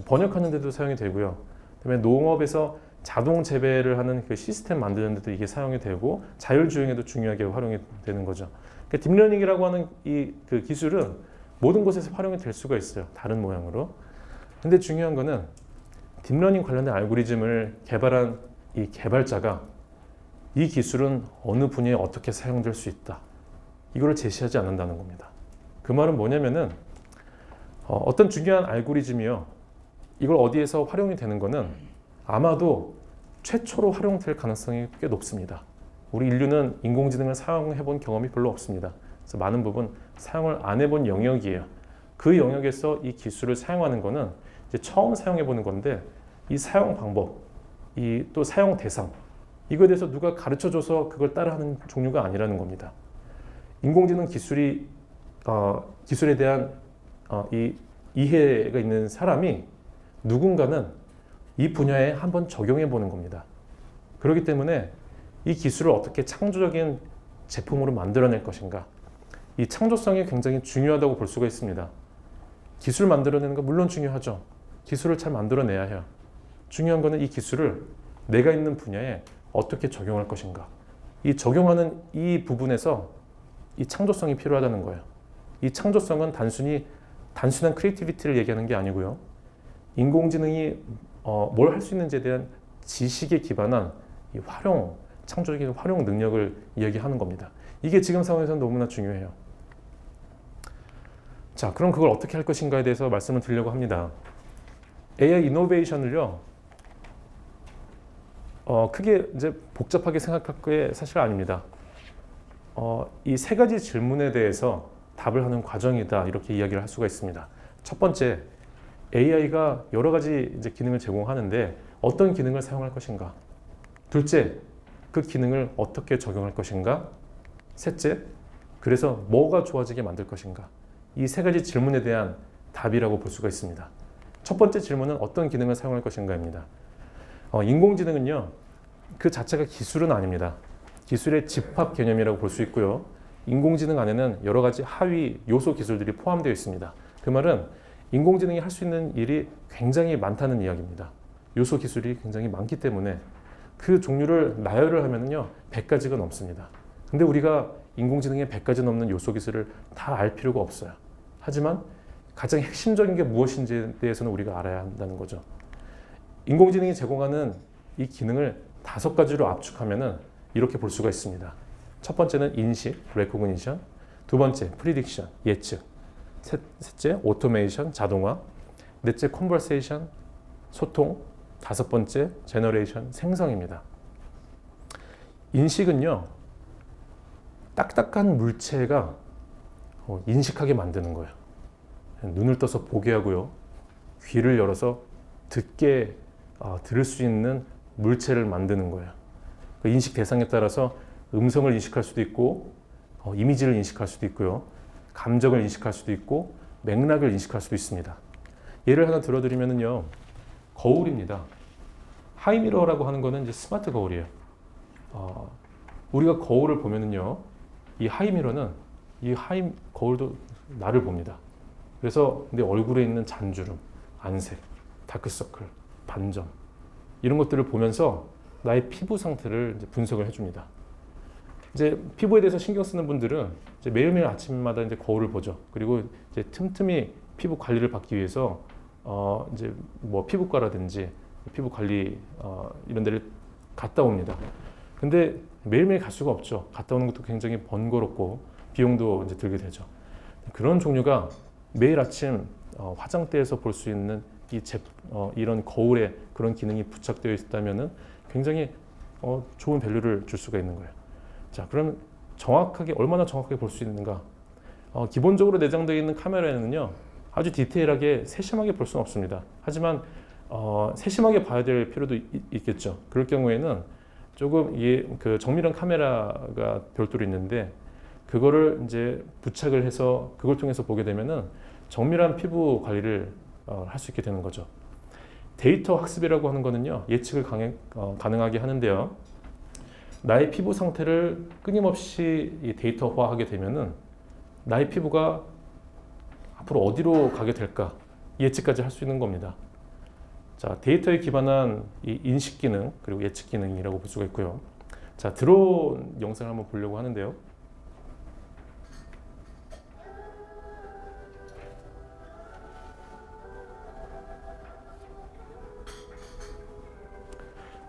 번역하는 데도 사용이 되고요. 그다음에 농업에서 자동 재배를 하는 그 시스템 만드는 데도 이게 사용이 되고 자율주행에도 중요하게 활용이 되는 거죠. 그러니까 딥러닝이라고 하는 이 그 기술은 모든 곳에서 활용이 될 수가 있어요. 다른 모양으로. 근데 중요한 거는 딥러닝 관련된 알고리즘을 개발한 이 개발자가 이 기술은 어느 분야에 어떻게 사용될 수 있다. 이거를 제시하지 않는다는 겁니다. 그 말은 뭐냐면은 어떤 중요한 알고리즘이요. 이걸 어디에서 활용이 되는 거는 아마도 최초로 활용될 가능성이 꽤 높습니다. 우리 인류는 인공지능을 사용해 본 경험이 별로 없습니다. 그래서 많은 부분 사용을 안 해본 영역이에요. 그 영역에서 이 기술을 사용하는 거는 이제 처음 사용해 보는 건데 이 사용 방법, 이 또 사용 대상 이거에 대해서 누가 가르쳐줘서 그걸 따라하는 종류가 아니라는 겁니다. 인공지능 기술에 대한 이 이해가 있는 사람이 누군가는 이 분야에 한번 적용해 보는 겁니다. 그렇기 때문에 이 기술을 어떻게 창조적인 제품으로 만들어낼 것인가 이 창조성이 굉장히 중요하다고 볼 수가 있습니다. 기술 만들어내는 건 물론 중요하죠. 기술을 잘 만들어내야 해요. 중요한 거는 이 기술을 내가 있는 분야에 어떻게 적용할 것인가 이 적용하는 이 부분에서 이 창조성이 필요하다는 거예요. 이 창조성은 단순한 크리에이티비티를 얘기하는 게 아니고요. 인공지능이 뭘 할 수 있는지에 대한 지식에 기반한 이 창조적인 활용 능력을 이야기하는 겁니다. 이게 지금 상황에서는 너무나 중요해요. 자, 그럼 그걸 어떻게 할 것인가에 대해서 말씀을 드리려고 합니다. AI 이노베이션을요, 크게 이제 복잡하게 생각할 게 사실 아닙니다. 이 세 가지 질문에 대해서 답을 하는 과정이다, 이렇게 이야기를 할 수가 있습니다. 첫 번째, AI가 여러 가지 이제 기능을 제공하는데 어떤 기능을 사용할 것인가? 둘째, 그 기능을 어떻게 적용할 것인가? 셋째, 그래서 뭐가 좋아지게 만들 것인가? 이 세 가지 질문에 대한 답이라고 볼 수가 있습니다. 첫 번째 질문은 어떤 기능을 사용할 것인가입니다. 인공지능은요, 그 자체가 기술은 아닙니다. 기술의 집합 개념이라고 볼 수 있고요. 인공지능 안에는 여러 가지 하위 요소 기술들이 포함되어 있습니다. 그 말은 인공지능이 할 수 있는 일이 굉장히 많다는 이야기입니다. 요소 기술이 굉장히 많기 때문에 그 종류를 나열을 하면요 100가지가 넘습니다. 근데 우리가 인공지능의 100가지 넘는 요소 기술을 다 알 필요가 없어요. 하지만 가장 핵심적인 게 무엇인지에 대해서는 우리가 알아야 한다는 거죠. 인공지능이 제공하는 이 기능을 5가지로 압축하면은 이렇게 볼 수가 있습니다. 첫 번째는 인식, recognition. 두 번째, prediction, 예측. 셋째, automation, 자동화. 넷째, conversation, 소통. 다섯 번째, generation, 생성입니다. 인식은요, 딱딱한 물체가 인식하게 만드는 거예요. 눈을 떠서 보게 하고요. 귀를 열어서 듣게 들을 수 있는 물체를 만드는 거예요. 그 인식 대상에 따라서 음성을 인식할 수도 있고 이미지를 인식할 수도 있고요. 감정을 인식할 수도 있고 맥락을 인식할 수도 있습니다. 예를 하나 들어드리면요. 거울입니다. 하이미러라고 하는 거는 이제 스마트 거울이에요. 우리가 거울을 보면은요. 이 하이미러는 이 거울도 나를 봅니다. 그래서 내 얼굴에 있는 잔주름, 안색, 다크서클, 반점 이런 것들을 보면서 나의 피부 상태를 이제 분석을 해줍니다. 이제 피부에 대해서 신경 쓰는 분들은 이제 매일매일 아침마다 이제 거울을 보죠. 그리고 이제 틈틈이 피부 관리를 받기 위해서 이제 뭐 피부과라든지 피부 관리 이런 데를 갔다 옵니다. 근데 매일매일 갈 수가 없죠. 갔다 오는 것도 굉장히 번거롭고 비용도 이제 들게 되죠. 그런 종류가 매일 아침 화장대에서 볼 수 있는 이런 거울에 그런 기능이 부착되어 있다면은 굉장히 좋은 밸류를 줄 수가 있는 거예요. 자, 그럼 얼마나 정확하게 볼 수 있는가? 기본적으로 내장되어 있는 카메라에는요, 아주 디테일하게 세심하게 볼 수는 없습니다. 하지만 세심하게 봐야 될 필요도 있겠죠. 그럴 경우에는 조금 그 정밀한 카메라가 별도로 있는데 그거를 이제 부착을 해서 그걸 통해서 보게 되면은 정밀한 피부 관리를 할 수 있게 되는 거죠. 데이터 학습이라고 하는 거는요, 예측을 가능하게 하는데요. 나의 피부 상태를 끊임없이 데이터화하게 되면은 나의 피부가 앞으로 어디로 가게 될까 예측까지 할 수 있는 겁니다. 자, 데이터에 기반한 이 인식 기능 그리고 예측 기능이라고 볼 수가 있고요. 자, 드론 영상을 한번 보려고 하는데요.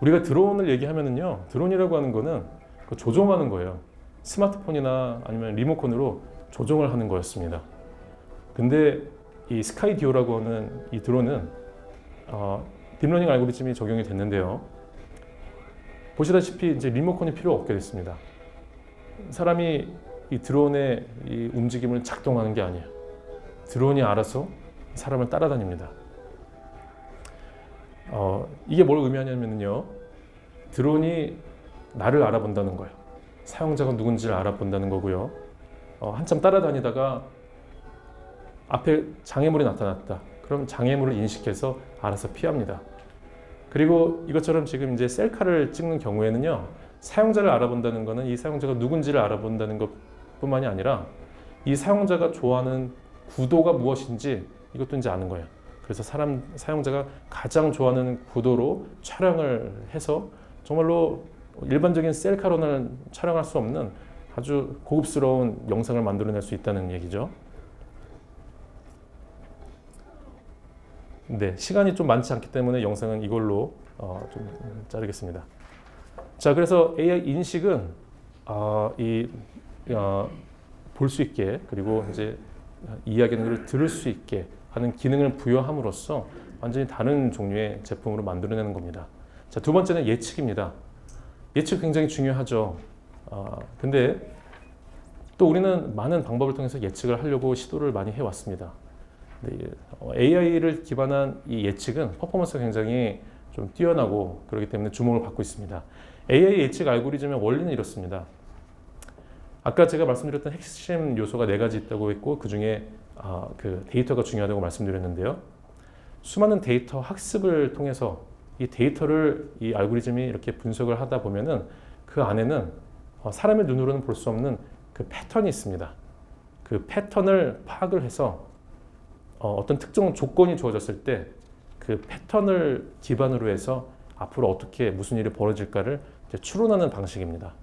우리가 드론을 얘기하면은요, 드론이라고 하는 거는 조종하는 거예요. 스마트폰이나 아니면 리모컨으로 조종을 하는 거였습니다. 근데 이 스카이듀오라고 하는 이 드론은 딥러닝 알고리즘이 적용이 됐는데요. 보시다시피 이제 리모컨이 필요 없게 됐습니다. 사람이 이 드론의 이 움직임을 작동하는 게 아니에요. 드론이 알아서 사람을 따라다닙니다. 이게 뭘 의미하냐면요. 드론이 나를 알아본다는 거예요. 사용자가 누군지를 알아본다는 거고요. 한참 따라다니다가 앞에 장애물이 나타났다. 그럼 장애물을 인식해서 알아서 피합니다. 그리고 이것처럼 지금 이제 셀카를 찍는 경우에는요. 사용자를 알아본다는 것은 이 사용자가 누군지를 알아본다는 것뿐만이 아니라 이 사용자가 좋아하는 구도가 무엇인지 이것도 이제 아는 거예요. 그래서 사용자가 가장 좋아하는 구도로 촬영을 해서 정말로 일반적인 셀카로는 촬영할 수 없는 아주 고급스러운 영상을 만들어낼 수 있다는 얘기죠. 네, 시간이 좀 많지 않기 때문에 영상은 이걸로 좀 자르겠습니다. 자, 그래서 AI 인식은 볼 수 있게 그리고 이제 이야기하는 것을 들을 수 있게 하는 기능을 부여함으로써 완전히 다른 종류의 제품으로 만들어내는 겁니다. 자, 두 번째는 예측입니다. 예측 굉장히 중요하죠. 근데 또 우리는 많은 방법을 통해서 예측을 하려고 시도를 많이 해왔습니다. AI를 기반한 이 예측은 퍼포먼스가 굉장히 좀 뛰어나고 그렇기 때문에 주목을 받고 있습니다. AI 예측 알고리즘의 원리는 이렇습니다. 아까 제가 말씀드렸던 핵심 요소가 4가지 있다고 했고 그 중에 그 데이터가 중요하다고 말씀드렸는데요. 수많은 데이터 학습을 통해서 이 데이터를 이 알고리즘이 이렇게 분석을 하다 보면은 그 안에는 사람의 눈으로는 볼 수 없는 그 패턴이 있습니다. 그 패턴을 파악을 해서 어떤 특정 조건이 주어졌을 때 그 패턴을 기반으로 해서 앞으로 어떻게 무슨 일이 벌어질까를 이제 추론하는 방식입니다.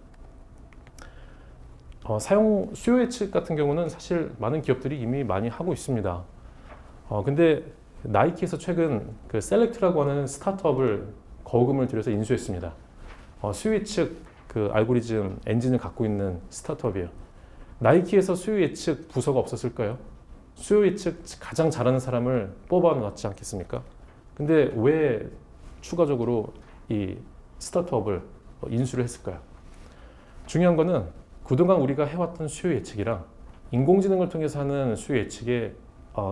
수요 예측 같은 경우는 사실 많은 기업들이 이미 많이 하고 있습니다. 근데 나이키에서 최근 그 셀렉트라고 하는 스타트업을 거금을 들여서 인수했습니다. 수요 예측 그 알고리즘 엔진을 갖고 있는 스타트업이에요. 나이키에서 수요 예측 부서가 없었을까요? 수요 예측 가장 잘하는 사람을 뽑아놨지 않겠습니까? 근데 왜 추가적으로 이 스타트업을 인수를 했을까요? 중요한 거는 그동안 우리가 해왔던 수요 예측이랑 인공지능을 통해서 하는 수요 예측의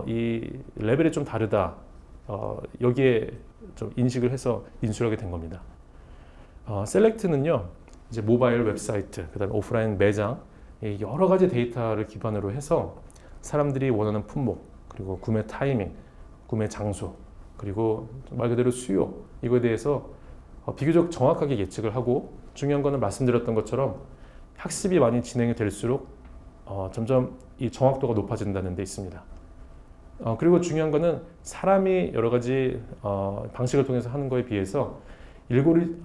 이 레벨이 좀 다르다. 여기에 좀 인식을 해서 인수를 하게 된 겁니다. 셀렉트는요, 이제 모바일 웹사이트, 그다음에 오프라인 매장, 여러 가지 데이터를 기반으로 해서 사람들이 원하는 품목, 그리고 구매 타이밍, 구매 장소, 그리고 말 그대로 수요, 이거에 대해서 비교적 정확하게 예측을 하고 중요한 거는 말씀드렸던 것처럼 학습이 많이 진행이 될수록 점점 이 정확도가 높아진다는 데 있습니다. 그리고 중요한 거는 사람이 여러 가지 방식을 통해서 하는 거에 비해서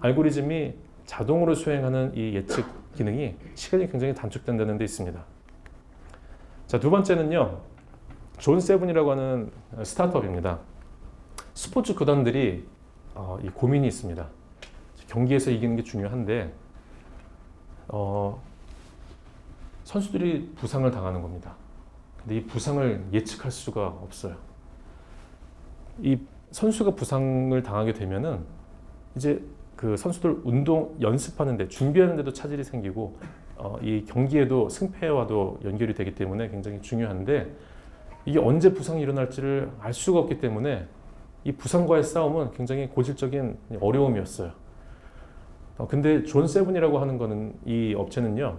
알고리즘이 자동으로 수행하는 이 예측 기능이 시간이 굉장히 단축된다는 데 있습니다. 자, 두 번째는요, 존 세븐이라고 하는 스타트업입니다. 스포츠 구단들이 이 고민이 있습니다. 경기에서 이기는 게 중요한데 선수들이 부상을 당하는 겁니다. 근데 이 부상을 예측할 수가 없어요. 이 선수가 부상을 당하게 되면은 이제 그 선수들 운동 연습하는데 준비하는데도 차질이 생기고 이 경기에도 승패와도 연결이 되기 때문에 굉장히 중요한데 이게 언제 부상이 일어날지를 알 수가 없기 때문에 이 부상과의 싸움은 굉장히 고질적인 어려움이었어요. 근데 존 세븐이라고 하는 거는 이 업체는요,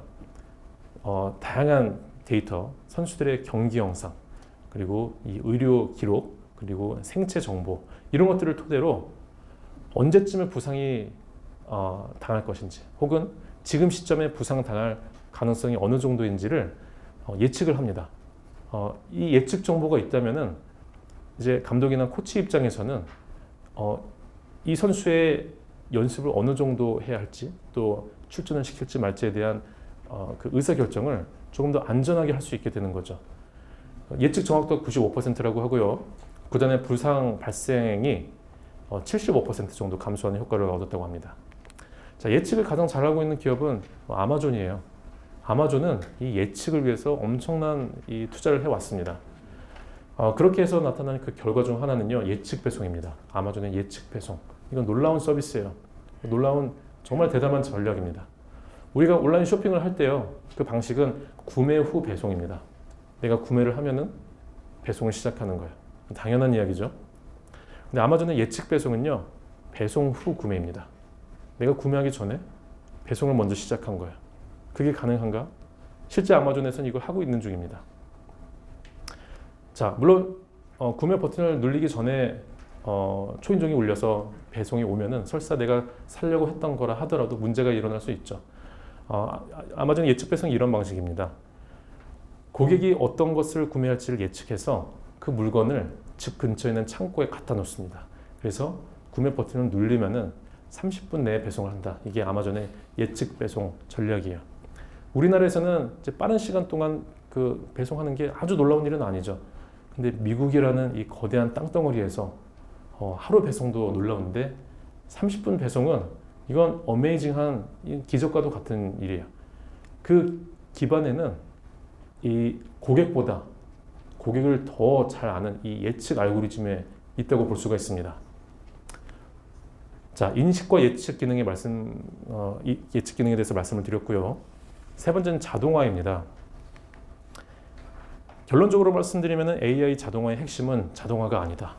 다양한 데이터, 선수들의 경기 영상, 그리고 이 의료 기록, 그리고 생체 정보 이런 것들을 토대로 언제쯤에 부상이 당할 것인지, 혹은 지금 시점에 부상 당할 가능성이 어느 정도인지를 예측을 합니다. 이 예측 정보가 있다면은 이제 감독이나 코치 입장에서는 이 선수의 연습을 어느 정도 해야 할지, 또 출전을 시킬지 말지에 대한 그 의사 결정을 조금 더 안전하게 할 수 있게 되는 거죠. 예측 정확도가 95%라고 하고요. 구단의 부상 발생이 75% 정도 감소하는 효과를 얻었다고 합니다. 자, 예측을 가장 잘하고 있는 기업은 아마존이에요. 아마존은 이 예측을 위해서 엄청난 이 투자를 해왔습니다. 그렇게 해서 나타나는 그 결과 중 하나는요, 예측 배송입니다. 아마존의 예측 배송. 이건 놀라운 서비스예요. 놀라운 정말 대담한 전략입니다. 우리가 온라인 쇼핑을 할 때요, 그 방식은 구매 후 배송입니다. 내가 구매를 하면은 배송을 시작하는 거예요. 당연한 이야기죠. 근데 아마존의 예측 배송은요, 배송 후 구매입니다. 내가 구매하기 전에 배송을 먼저 시작한 거예요. 그게 가능한가? 실제 아마존에서는 이걸 하고 있는 중입니다. 자, 물론 구매 버튼을 누르기 전에 초인종이 울려서 배송이 오면은 설사 내가 사려고 했던 거라 하더라도 문제가 일어날 수 있죠. 아마존 예측 배송이 이런 방식입니다. 고객이 어떤 것을 구매할지를 예측해서 그 물건을 집 근처에 있는 창고에 갖다 놓습니다. 그래서 구매 버튼을 누르면은 30분 내에 배송을 한다. 이게 아마존의 예측 배송 전략이에요. 우리나라에서는 이제 빠른 시간 동안 그 배송하는 게 아주 놀라운 일은 아니죠. 근데 미국이라는 이 거대한 땅덩어리에서 하루 배송도 놀라운데 30분 배송은 이건 어메이징한 기적과도 같은 일이에요. 그 기반에는 이 고객보다 고객을 더 잘 아는 이 예측 알고리즘에 있다고 볼 수가 있습니다. 자, 인식과 예측 기능의 이 예측 기능에 대해서 말씀을 드렸고요. 세 번째는 자동화입니다. 결론적으로 말씀드리면 AI 자동화의 핵심은 자동화가 아니다.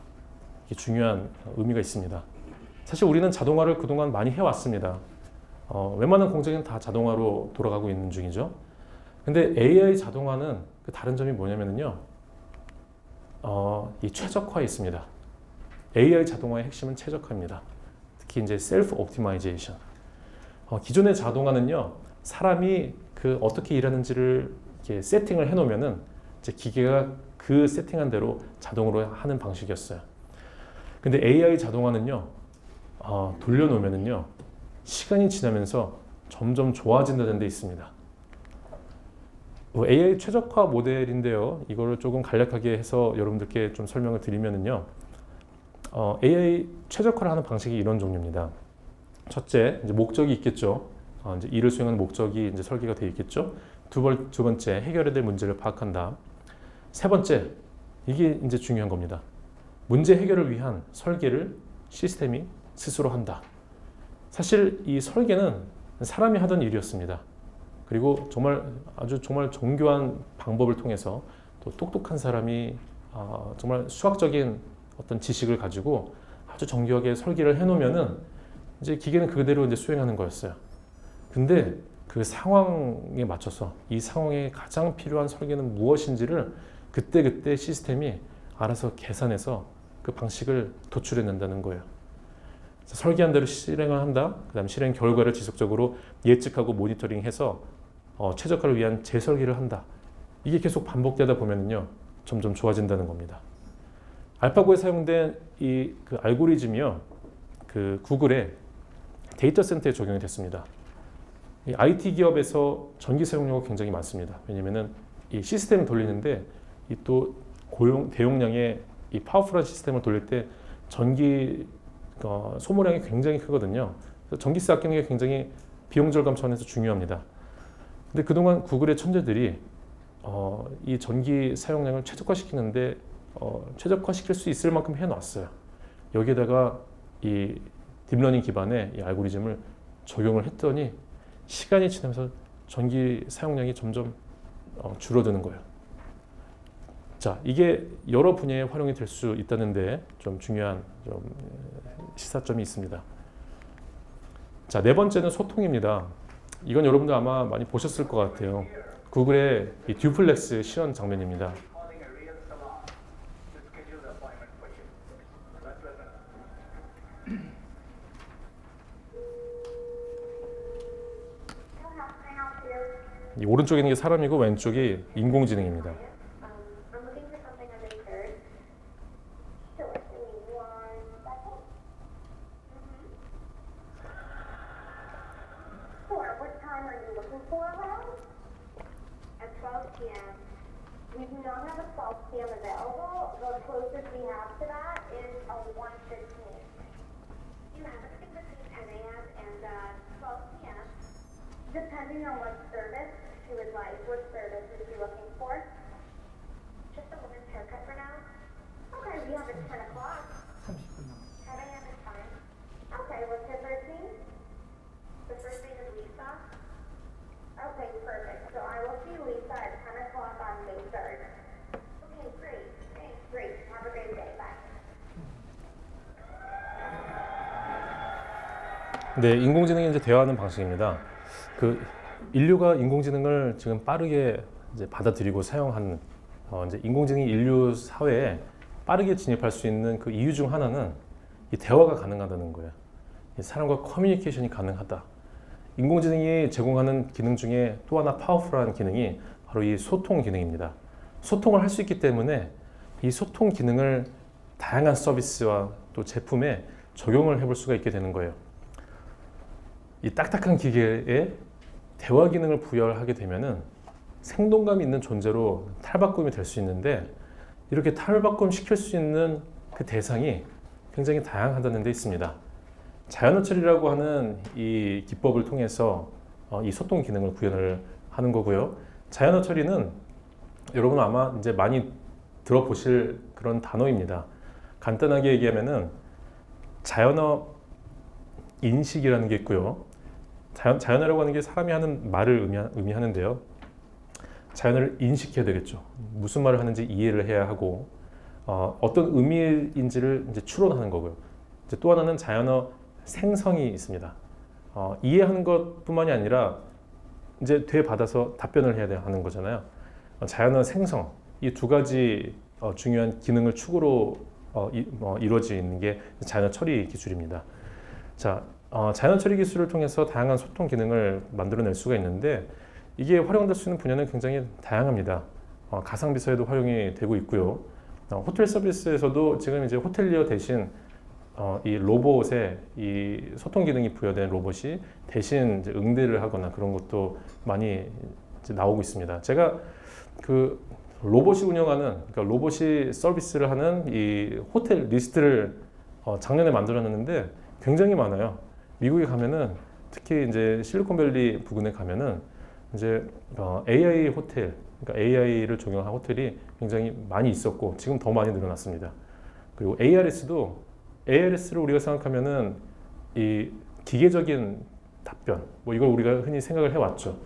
이게 중요한 의미가 있습니다. 사실 우리는 자동화를 그동안 많이 해왔습니다. 웬만한 공정은 다 자동화로 돌아가고 있는 중이죠. 근데 AI 자동화는 그 다른 점이 뭐냐면요. 이 최적화에 있습니다. AI 자동화의 핵심은 최적화입니다. 특히 이제 셀프 옵티마이제이션. 기존의 자동화는요, 사람이 그 어떻게 일하는지를 이렇게 세팅을 해놓으면은 이제 기계가 그 세팅한 대로 자동으로 하는 방식이었어요. 근데 AI 자동화는요, 돌려놓으면은요, 시간이 지나면서 점점 좋아진다는 데 있습니다. AI 최적화 모델인데요, 이거를 조금 간략하게 해서 여러분들께 좀 설명을 드리면은요, AI 최적화를 하는 방식이 이런 종류입니다. 첫째, 이제 목적이 있겠죠. 이제 일을 수행하는 목적이 이제 설계가 되어 있겠죠. 두 번째, 해결해야 될 문제를 파악한다. 세 번째, 이게 이제 중요한 겁니다. 문제 해결을 위한 설계를 시스템이 스스로 한다. 사실 이 설계는 사람이 하던 일이었습니다. 그리고 정말 정교한 방법을 통해서 또 똑똑한 사람이 정말 수학적인 어떤 지식을 가지고 아주 정교하게 설계를 해놓으면은 이제 기계는 그대로 이제 수행하는 거였어요. 근데 그 상황에 맞춰서 이 상황에 가장 필요한 설계는 무엇인지를 그때 시스템이 알아서 계산해서 그 방식을 도출해낸다는 거예요. 설계한 대로 실행을 한다. 그 다음 실행 결과를 지속적으로 예측하고 모니터링해서 최적화를 위한 재설계를 한다. 이게 계속 반복되다 보면요, 점점 좋아진다는 겁니다. 알파고에 사용된 그 알고리즘이요, 그 구글의 데이터 센터에 적용이 됐습니다. 이 IT 기업에서 전기 사용료가 굉장히 많습니다. 왜냐면은 이 시스템을 돌리는데 이 또 대용량의 이 파워풀한 시스템을 돌릴 때 전기 소모량이 굉장히 크거든요. 그래서 전기세 아끼는 게 굉장히 비용 절감 차원에서 중요합니다. 근데 그동안 구글의 천재들이 이 전기 사용량을 최적화시키는데 최적화시킬 수 있을 만큼 해놨어요. 여기에다가 이 딥러닝 기반의 이 알고리즘을 적용을 했더니 시간이 지나면서 전기 사용량이 점점 줄어드는 거예요. 자, 이게 여러 분야에 활용이 될 수 있다는데 좀 중요한 시사점이 있습니다. 자, 네 번째는 소통입니다. 이건 여러분들 아마 많이 보셨을 것 같아요. 구글의 이 듀플렉스 실현 장면입니다. 이 오른쪽에 있는 게 사람이고 왼쪽이 인공지능입니다. We do not have a 12 p.m. available. The closest we have to that is a 1:15. You have anything between 10 a.m. and 12 p.m. Depending on what service she would like. What service is she looking for? Just a woman's haircut for now? Okay, we have it 10 o'clock. 30분 남았어요. 10 a.m. is fine. Okay, what's her first name? The first name is Lisa? Okay, perfect. So I will see Lisa at 10 o'clock on May 3rd. Okay, great. Thanks. Great. Have a great day. Bye. 네, 인공지능이 이제 대화하는 방식입니다. 그 인류가 인공지능을 지금 빠르게 이제 받아들이고 사용하는 이제 인공지능이 인류 사회에 빠르게 진입할 수 있는 그 이유 중 하나는 이 대화가 가능하다는 거예요. 이 사람과 커뮤니케이션이 가능하다. 인공지능이 제공하는 기능 중에 또 하나 파워풀한 기능이 바로 이 소통 기능입니다. 소통을 할 수 있기 때문에 이 소통 기능을 다양한 서비스와 또 제품에 적용을 해볼 수가 있게 되는 거예요. 이 딱딱한 기계에 대화 기능을 부여하게 되면은 생동감 있는 존재로 탈바꿈이 될 수 있는데 이렇게 탈바꿈 시킬 수 있는 그 대상이 굉장히 다양하다는 데 있습니다. 자연어처리라고 하는 이 기법을 통해서 이 소통 기능을 구현을 하는 거고요. 자연어처리는 여러분 아마 이제 많이 들어보실 그런 단어입니다. 간단하게 얘기하면은 자연어 인식이라는 게 있고요. 자연어라고 하는 게 사람이 하는 말을 의미하는데요. 자연어를 인식해야 되겠죠. 무슨 말을 하는지 이해를 해야 하고 어떤 의미인지를 이제 추론하는 거고요. 이제 또 하나는 자연어 생성이 있습니다. 이해하는 것뿐만이 아니라 이제 되받아서 답변을 해야 하는 거잖아요. 자연어 생성 이 두 가지 중요한 기능을 축으로 이루어지는 게 자연어 처리 기술입니다. 자, 자연어 처리 기술을 통해서 다양한 소통 기능을 만들어낼 수가 있는데 이게 활용될 수 있는 분야는 굉장히 다양합니다. 가상비서에도 활용이 되고 있고요. 호텔 서비스에서도 지금 이제 호텔리어 대신 이 로봇에 이 소통 기능이 부여된 로봇이 대신 이제 응대를 하거나 그런 것도 많이 이제 나오고 있습니다. 제가 그 로봇이 운영하는, 그러니까 로봇이 서비스를 하는 이 호텔 리스트를 작년에 만들어놨는데 굉장히 많아요. 미국에 가면은 특히 이제 실리콘밸리 부근에 가면은 이제 AI 호텔, 그러니까 AI를 적용한 호텔이 굉장히 많이 있었고 지금 더 많이 늘어났습니다. 그리고 ARS를 우리가 생각하면은 이 기계적인 답변, 뭐 이걸 우리가 흔히 생각을 해왔죠.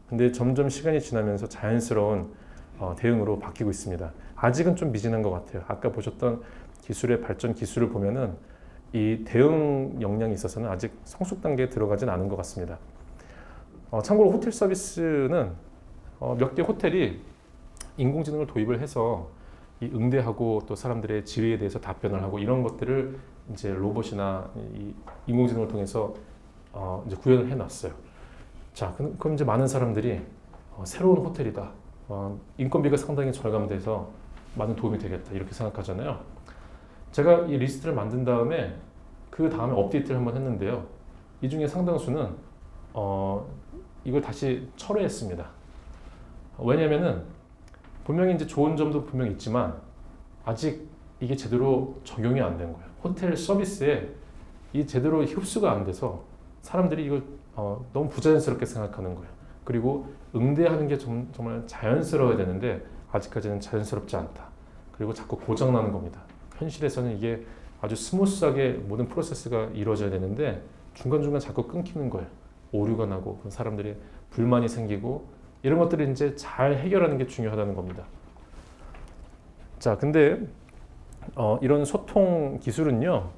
근데 점점 시간이 지나면서 자연스러운 대응으로 바뀌고 있습니다. 아직은 좀 미진한 것 같아요. 아까 보셨던 기술의 발전 기술을 보면은 이 대응 역량이 있어서는 아직 성숙 단계에 들어가진 않은 것 같습니다. 참고로 호텔 서비스는 몇 개 호텔이 인공지능을 도입을 해서 이 응대하고 또 사람들의 질의에 대해서 답변을 하고 이런 것들을 이제 로봇이나 이 인공지능을 통해서 이제 구현을 해놨어요. 자, 그럼 이제 많은 사람들이 새로운 호텔이다. 인건비가 상당히 절감돼서 많은 도움이 되겠다 이렇게 생각하잖아요. 제가 이 리스트를 만든 다음에 그 다음에 업데이트를 한번 했는데요. 이 중에 상당수는 이걸 다시 철회했습니다. 왜냐면은 분명히 이제 좋은 점도 분명히 있지만 아직 이게 제대로 적용이 안 된 거예요. 호텔 서비스에 이 제대로 흡수가 안 돼서 사람들이 이걸 너무 부자연스럽게 생각하는 거예요. 그리고 응대하는 게 정말 자연스러워야 되는데 아직까지는 자연스럽지 않다. 그리고 자꾸 고장나는 겁니다. 현실에서는 이게 아주 스무스하게 모든 프로세스가 이루어져야 되는데 중간중간 자꾸 끊기는 거예요. 오류가 나고 사람들이 불만이 생기고 이런 것들을 이제 잘 해결하는 게 중요하다는 겁니다. 자, 근데 이런 소통 기술은요,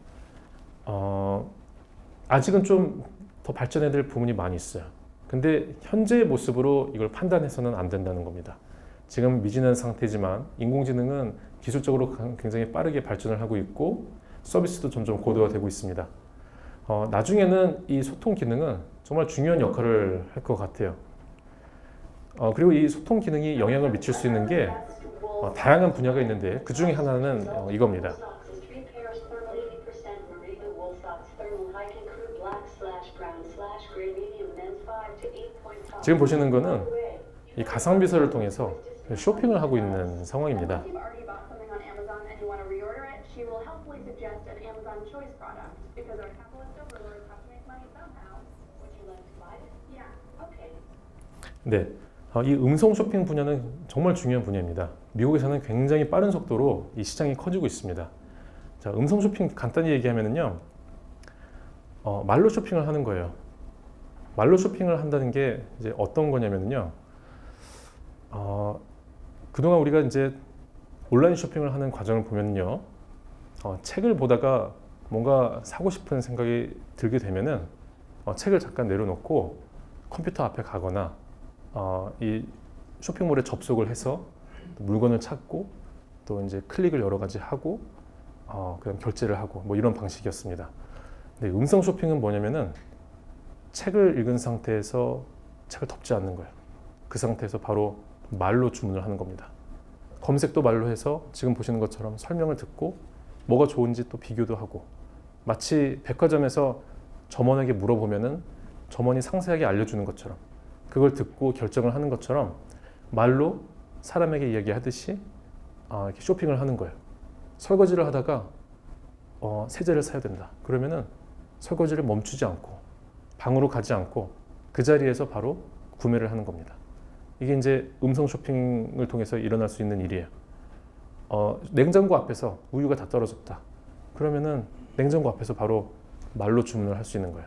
아직은 좀 더 발전해야 될 부분이 많이 있어요. 근데 현재의 모습으로 이걸 판단해서는 안 된다는 겁니다. 지금 미진한 상태지만 인공지능은 기술적으로 굉장히 빠르게 발전을 하고 있고 서비스도 점점 고도화되고 있습니다. 나중에는 이 소통 기능은 정말 중요한 역할을 할 것 같아요. 그리고 이 소통 기능이 영향을 미칠 수 있는 게 다양한 분야가 있는데 그 중에 하나는 이겁니다. 지금 보시는 거는 이 가상비서를 통해서 쇼핑을 하고 있는 상황입니다. 네, 이 음성 쇼핑 분야는 정말 중요한 분야입니다. 미국에서는 굉장히 빠른 속도로 이 시장이 커지고 있습니다. 자, 음성 쇼핑 간단히 얘기하면은요, 말로 쇼핑을 하는 거예요. 말로 쇼핑을 한다는 게 이제 어떤 거냐면요, 그동안 우리가 이제 온라인 쇼핑을 하는 과정을 보면요, 책을 보다가 뭔가 사고 싶은 생각이 들게 되면은 책을 잠깐 내려놓고 컴퓨터 앞에 가거나 이 쇼핑몰에 접속을 해서 물건을 찾고 또 이제 클릭을 여러 가지 하고 그다음 결제를 하고 뭐 이런 방식이었습니다. 근데 음성 쇼핑은 뭐냐면은 책을 읽은 상태에서 책을 덮지 않는 거예요. 그 상태에서 바로 말로 주문을 하는 겁니다. 검색도 말로 해서 지금 보시는 것처럼 설명을 듣고 뭐가 좋은지 또 비교도 하고 마치 백화점에서 점원에게 물어보면은 점원이 상세하게 알려주는 것처럼 그걸 듣고 결정을 하는 것처럼 말로 사람에게 이야기하듯이 이렇게 쇼핑을 하는 거예요. 설거지를 하다가 세제를 사야 된다. 그러면은 설거지를 멈추지 않고 방으로 가지 않고 그 자리에서 바로 구매를 하는 겁니다. 이게 이제 음성 쇼핑을 통해서 일어날 수 있는 일이에요. 냉장고 앞에서 우유가 다 떨어졌다. 그러면은 냉장고 앞에서 바로 말로 주문을 할 수 있는 거예요.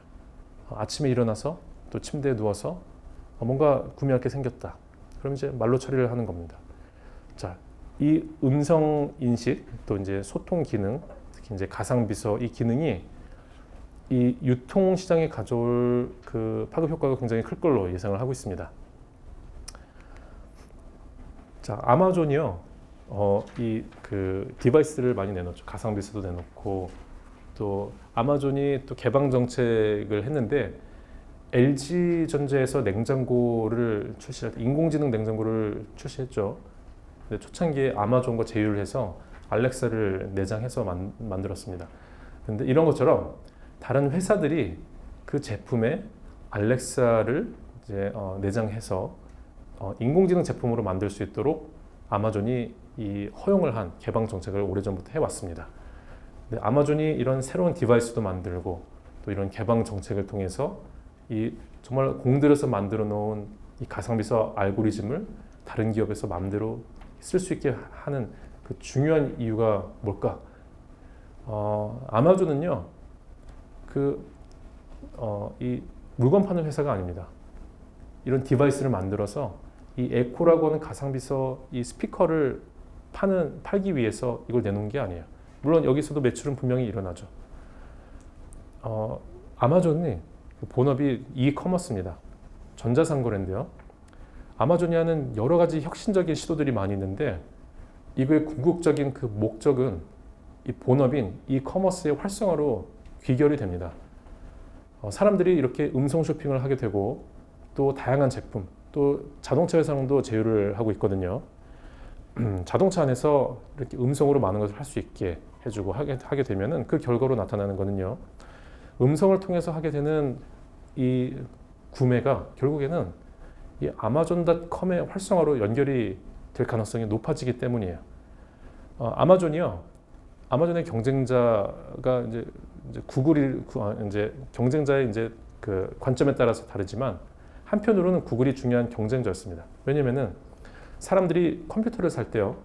아침에 일어나서 또 침대에 누워서 뭔가 구매할 게 생겼다. 그럼 이제 말로 처리를 하는 겁니다. 자, 이 음성 인식 또 이제 소통 기능, 특히 이제 가상 비서 이 기능이 이 유통 시장에 가져올 그 파급 효과가 굉장히 클 걸로 예상을 하고 있습니다. 자, 아마존이요, 이 그 디바이스를 많이 내놓죠. 가상 비서도 내놓고 또 아마존이 또 개방 정책을 했는데 LG 전자에서 냉장고를 출시할 때 인공지능 냉장고를 출시했죠. 근데 초창기에 아마존과 제휴를 해서 알렉사를 내장해서 만들었습니다. 근데 이런 것처럼 다른 회사들이 그 제품에 알렉사를 이제 내장해서 인공지능 제품으로 만들 수 있도록 아마존이 이 허용을 한 개방 정책을 오래전부터 해왔습니다. 근데 아마존이 이런 새로운 디바이스도 만들고 또 이런 개방 정책을 통해서 이 정말 공들여서 만들어 놓은 이 가상비서 알고리즘을 다른 기업에서 마음대로 쓸 수 있게 하는 그 중요한 이유가 뭘까? 아마존은요, 이 물건 파는 회사가 아닙니다. 이런 디바이스를 만들어서 이 에코라고 하는 가상비서 이 스피커를 팔기 위해서 이걸 내놓은 게 아니에요. 물론 여기서도 매출은 분명히 일어나죠. 아마존이 본업이 이커머스입니다. 전자상거래인데요. 아마존이 하는 여러 가지 혁신적인 시도들이 많이 있는데 이거의 궁극적인 그 목적은 이 본업인 이커머스의 활성화로 귀결이 됩니다. 사람들이 이렇게 음성 쇼핑을 하게 되고 또 다양한 제품, 또 자동차 회사랑도 제휴를 하고 있거든요. 자동차 안에서 이렇게 음성으로 많은 것을 할 수 있게 해주고 하게 되면은 그 결과로 나타나는 거는요. 음성을 통해서 하게 되는 이 구매가 결국에는 이 아마존.com의 활성화로 연결이 될 가능성이 높아지기 때문이에요. 아마존의 경쟁자가 이제 구글이 이제 경쟁자의 이제 그 관점에 따라서 다르지만 한편으로는 구글이 중요한 경쟁자였습니다. 왜냐면은 사람들이 컴퓨터를 살 때요,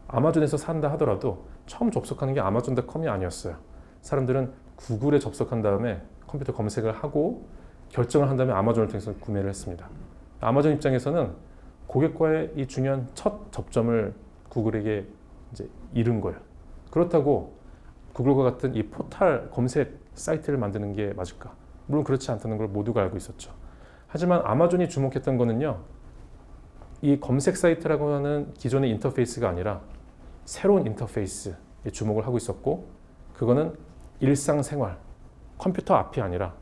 아마존에서 산다 하더라도 처음 접속하는 게 아마존.com이 아니었어요. 사람들은 구글에 접속한 다음에 컴퓨터 검색을 하고 결정을 한 다음에 아마존을 통해서 구매를 했습니다. 아마존 입장에서는 고객과의 이 중요한 첫 접점을 구글에게 이제 잃은 거예요. 그렇다고 구글과 같은 이 포털 검색 사이트를 만드는 게 맞을까? 물론 그렇지 않다는 걸 모두가 알고 있었죠. 하지만 아마존이 주목했던 거는요, 이 검색 사이트라고 하는 기존의 인터페이스가 아니라 새로운 인터페이스에 주목을 하고 있었고, 그거는 일상생활, 컴퓨터 앞이 아니라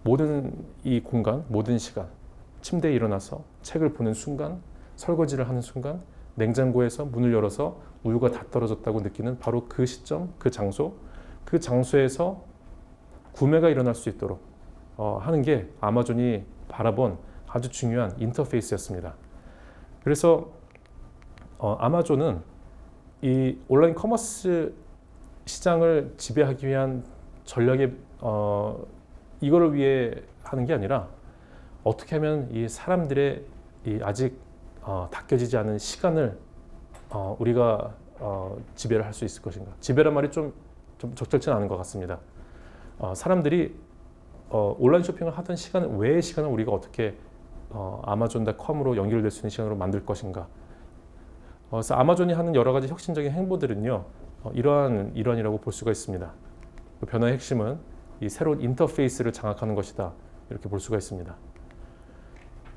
모든 이 공간, 모든 시간, 침대에 일어나서 책을 보는 순간, 설거지를 하는 순간, 냉장고에서 문을 열어서 우유가 다 떨어졌다고 느끼는 바로 그 시점, 그 장소에서 구매가 일어날 수 있도록 하는 게 아마존이 바라본 아주 중요한 인터페이스였습니다. 그래서 아마존은 이 온라인 커머스 시장을 지배하기 위한 전략에 이거를 위해 하는 게 아니라 어떻게 하면 이 사람들의 이 아직 닦여지지 않은 시간을 우리가 지배를 할 수 있을 것인가. 지배란 말이 좀 적절치는 않은 것 같습니다. 사람들이 온라인 쇼핑을 하던 시간 외의 시간을 우리가 어떻게 아마존.com으로 연결될 수 있는 시간으로 만들 것인가. 그래서 아마존이 하는 여러 가지 혁신적인 행보들은요, 이러한이라고 볼 수가 있습니다. 그 변화의 핵심은 이 새로운 인터페이스를 장악하는 것이다, 이렇게 볼 수가 있습니다.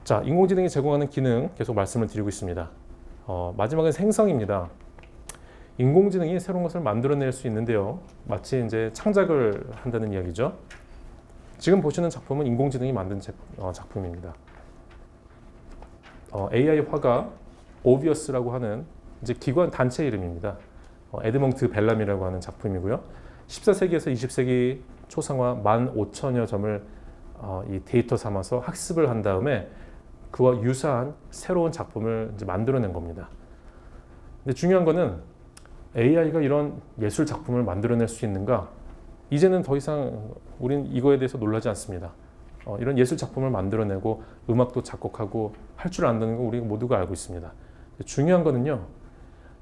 자, 인공지능이 제공하는 기능 계속 말씀을 드리고 있습니다. 마지막은 생성입니다. 인공지능이 새로운 것을 만들어낼 수 있는데요, 마치 이제 창작을 한다는 이야기죠. 지금 보시는 작품은 인공지능이 만든 작품입니다. AI 화가 오비어스라고 하는 이제 기관 단체 이름입니다. 에드몽드 벨람이라고 하는 작품이고요. 14세기에서 20세기 초상화 15,000여 점을 이 데이터 삼아서 학습을 한 다음에 그와 유사한 새로운 작품을 이제 만들어낸 겁니다. 근데 중요한 거는 AI가 이런 예술 작품을 만들어낼 수 있는가? 이제는 더 이상 우린 이거에 대해서 놀라지 않습니다. 이런 예술 작품을 만들어내고 음악도 작곡하고 할 줄 안다는 거 우리 모두가 알고 있습니다. 중요한 거는요,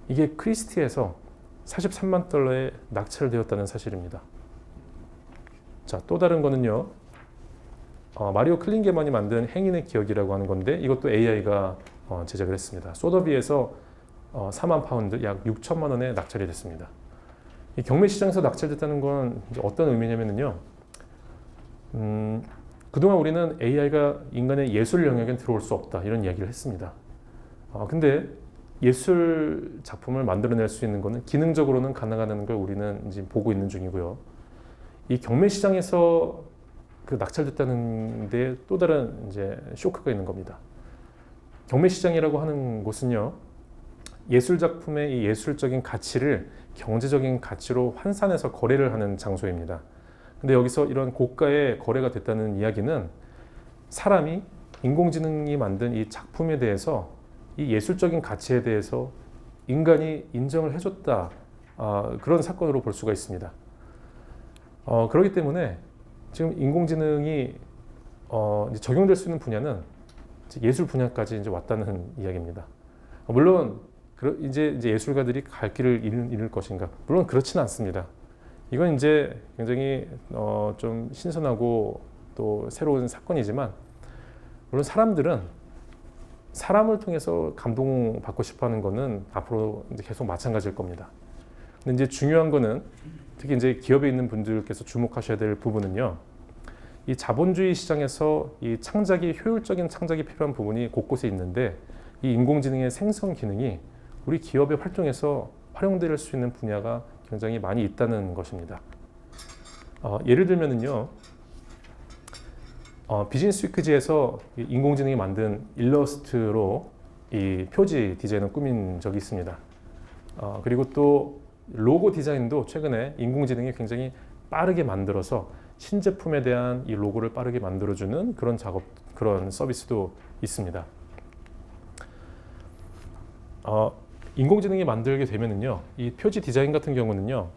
이게 크리스티에서 43만 달러에 낙찰되었다는 사실입니다. 자, 또 다른 거는요. 마리오 클린게만이 만든 행인의 기억이라고 하는 건데 이것도 AI가 제작을 했습니다. 소더비에서 4만 파운드, 약 6천만 원에 낙찰이 됐습니다. 이 경매 시장에서 낙찰됐다는 건 이제 어떤 의미냐면요. 그동안 우리는 AI가 인간의 예술 영역에 들어올 수 없다 이런 이야기를 했습니다. 근데 예술 작품을 만들어낼 수 있는 것은 기능적으로는 가능하다는 걸 우리는 이제 보고 있는 중이고요. 이 경매 시장에서 그 낙찰됐다는 데 또 다른 이제 쇼크가 있는 겁니다. 경매 시장이라고 하는 곳은요, 예술 작품의 이 예술적인 가치를 경제적인 가치로 환산해서 거래를 하는 장소입니다. 근데 여기서 이런 고가의 거래가 됐다는 이야기는 사람이 인공지능이 만든 이 작품에 대해서 이 예술적인 가치에 대해서 인간이 인정을 해줬다, 그런 사건으로 볼 수가 있습니다. 그렇기 때문에 지금 인공지능이 이제 적용될 수 있는 분야는 예술 분야까지 이제 왔다는 이야기입니다. 물론 이제 예술가들이 갈 길을 잃을 것인가? 물론 그렇지는 않습니다. 이건 이제 굉장히 좀 신선하고 또 새로운 사건이지만, 물론 사람들은 사람을 통해서 감동받고 싶어하는 거는 앞으로 이제 계속 마찬가지일 겁니다. 근데 이제 중요한 거는 특히 이제 기업에 있는 분들께서 주목하셔야 될 부분은요. 이 자본주의 시장에서 이 창작이 효율적인 창작이 필요한 부분이 곳곳에 있는데 이 인공지능의 생성 기능이 우리 기업의 활동에서 활용될 수 있는 분야가 굉장히 많이 있다는 것입니다. 예를 들면은요. 비즈니스 위크지에서 인공지능이 만든 일러스트로 이 표지 디자인을 꾸민 적이 있습니다. 그리고 또 로고 디자인도 최근에 인공지능이 굉장히 빠르게 만들어서 신제품에 대한 이 로고를 빠르게 만들어주는 그런 그런 서비스도 있습니다. 인공지능이 만들게 되면은요, 이 표지 디자인 같은 경우는요,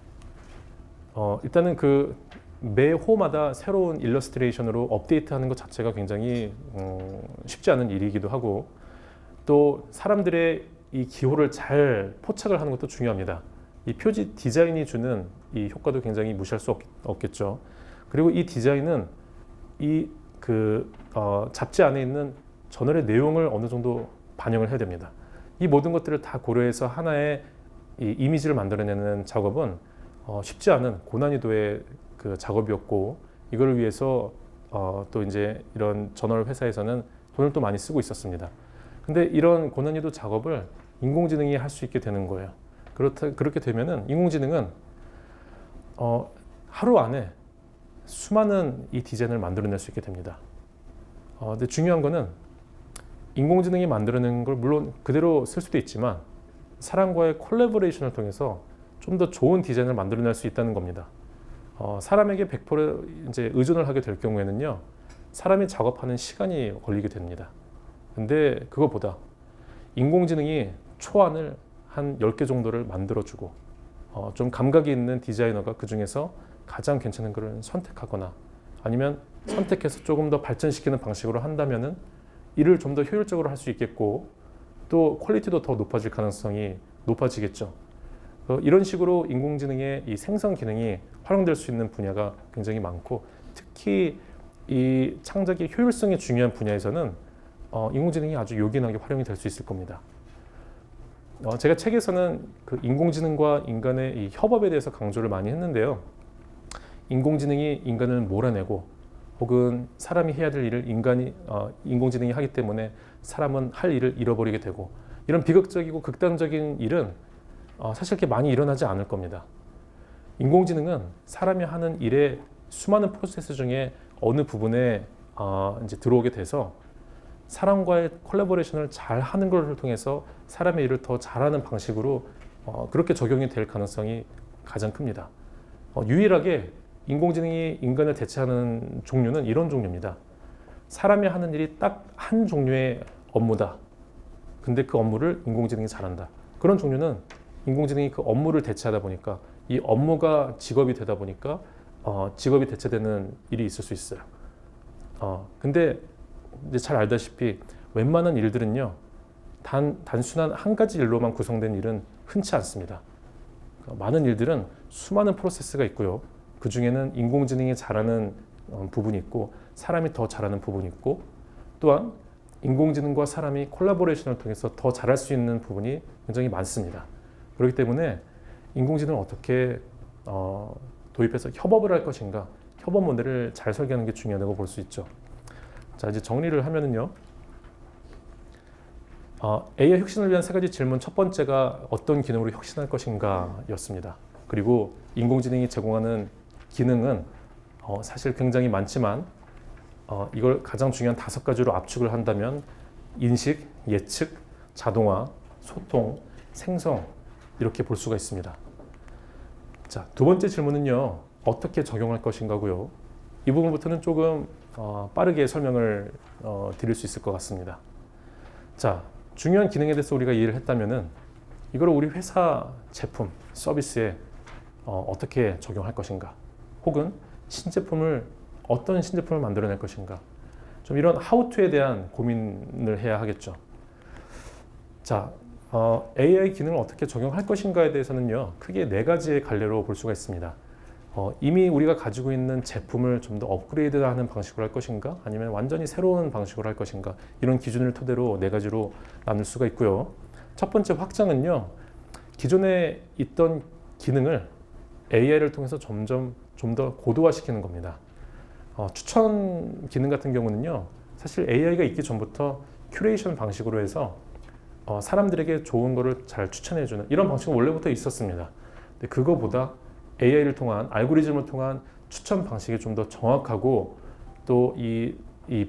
일단은 그 매 호마다 새로운 일러스트레이션으로 업데이트하는 것 자체가 굉장히 쉽지 않은 일이기도 하고, 또 사람들의 이 기호를 잘 포착을 하는 것도 중요합니다. 이 표지 디자인이 주는 이 효과도 굉장히 무시할 수 없겠죠. 그리고 이 디자인은 이 잡지 안에 있는 저널의 내용을 어느 정도 반영을 해야 됩니다. 이 모든 것들을 다 고려해서 하나의 이 이미지를 만들어내는 작업은 쉽지 않은 고난이도의 그 작업이었고, 이걸 위해서 또 이제 이런 저널 회사에서는 돈을 또 많이 쓰고 있었습니다. 근데 이런 고난이도 작업을 인공지능이 할 수 있게 되는 거예요. 그렇게 되면은 인공지능은 하루 안에 수많은 이 디자인을 만들어낼 수 있게 됩니다. 근데 중요한 거는 인공지능이 만들어낸 걸 물론 그대로 쓸 수도 있지만 사람과의 콜라보레이션을 통해서 좀 더 좋은 디자인을 만들어낼 수 있다는 겁니다. 사람에게 100% 이제 의존을 하게 될 경우에는요, 사람이 작업하는 시간이 걸리게 됩니다. 근데 그거보다 인공지능이 초안을 한 10개 정도를 만들어주고 좀 감각이 있는 디자이너가 그 중에서 가장 괜찮은 것을 선택하거나 아니면 선택해서 조금 더 발전시키는 방식으로 한다면은 일을 좀 더 효율적으로 할 수 있겠고, 또 퀄리티도 더 높아질 가능성이 높아지겠죠. 이런 식으로 인공지능의 이 생성 기능이 활용될 수 있는 분야가 굉장히 많고, 특히 이 창작의 효율성이 중요한 분야에서는 인공지능이 아주 요긴하게 활용이 될 수 있을 겁니다. 제가 책에서는 그 인공지능과 인간의 이 협업에 대해서 강조를 많이 했는데요. 인공지능이 인간을 몰아내고 혹은 사람이 해야 될 일을 인공지능이 하기 때문에 사람은 할 일을 잃어버리게 되고, 이런 비극적이고 극단적인 일은 사실 그렇게 많이 일어나지 않을 겁니다. 인공지능은 사람이 하는 일의 수많은 프로세스 중에 어느 부분에 이제 들어오게 돼서 사람과의 콜라보레이션을 잘 하는 것을 통해서 사람의 일을 더 잘하는 방식으로 그렇게 적용이 될 가능성이 가장 큽니다. 유일하게 인공지능이 인간을 대체하는 종류는 이런 종류입니다. 사람이 하는 일이 딱 한 종류의 업무다. 근데 그 업무를 인공지능이 잘한다. 그런 종류는 인공지능이 그 업무를 대체하다 보니까 이 업무가 직업이 되다 보니까 직업이 대체되는 일이 있을 수 있어요. 근데 이제 잘 알다시피 웬만한 일들은요, 단순한 한 가지 일로만 구성된 일은 흔치 않습니다. 많은 일들은 수많은 프로세스가 있고요. 그 중에는 인공지능이 잘하는 부분이 있고 사람이 더 잘하는 부분이 있고 또한 인공지능과 사람이 콜라보레이션을 통해서 더 잘할 수 있는 부분이 굉장히 많습니다. 그렇기 때문에 인공지능을 어떻게 도입해서 협업을 할 것인가, 협업 모델을 잘 설계하는 게 중요하다고 볼 수 있죠. 자, 이제 정리를 하면은요. AI 혁신을 위한 세 가지 질문, 첫 번째가 어떤 기능으로 혁신할 것인가 였습니다. 그리고 인공지능이 제공하는 기능은 사실 굉장히 많지만 이걸 가장 중요한 5가지로 압축을 한다면 인식, 예측, 자동화, 소통, 생성 이렇게 볼 수가 있습니다. 자, 두 번째 질문은요. 어떻게 적용할 것인가고요. 이 부분부터는 조금 빠르게 설명을 드릴 수 있을 것 같습니다. 자, 중요한 기능에 대해서 우리가 이해를 했다면은 이걸 우리 회사 제품, 서비스에 어떻게 적용할 것인가, 혹은 어떤 신제품을 만들어낼 것인가, 좀 이런 how to에 대한 고민을 해야 하겠죠. 자, AI 기능을 어떻게 적용할 것인가에 대해서는요, 크게 4가지의 갈래로 볼 수가 있습니다. 이미 우리가 가지고 있는 제품을 좀 더 업그레이드하는 방식으로 할 것인가, 아니면 완전히 새로운 방식으로 할 것인가, 이런 기준을 토대로 4가지로 나눌 수가 있고요. 첫 번째 확장은요, 기존에 있던 기능을 AI를 통해서 점점 좀 더 고도화시키는 겁니다. 추천 기능 같은 경우는요, 사실 AI가 있기 전부터 큐레이션 방식으로 해서 사람들에게 좋은 거를 잘 추천해주는 이런 방식은 원래부터 있었습니다. 근데 그거보다 AI를 통한, 알고리즘을 통한 추천 방식이 좀 더 정확하고 또 이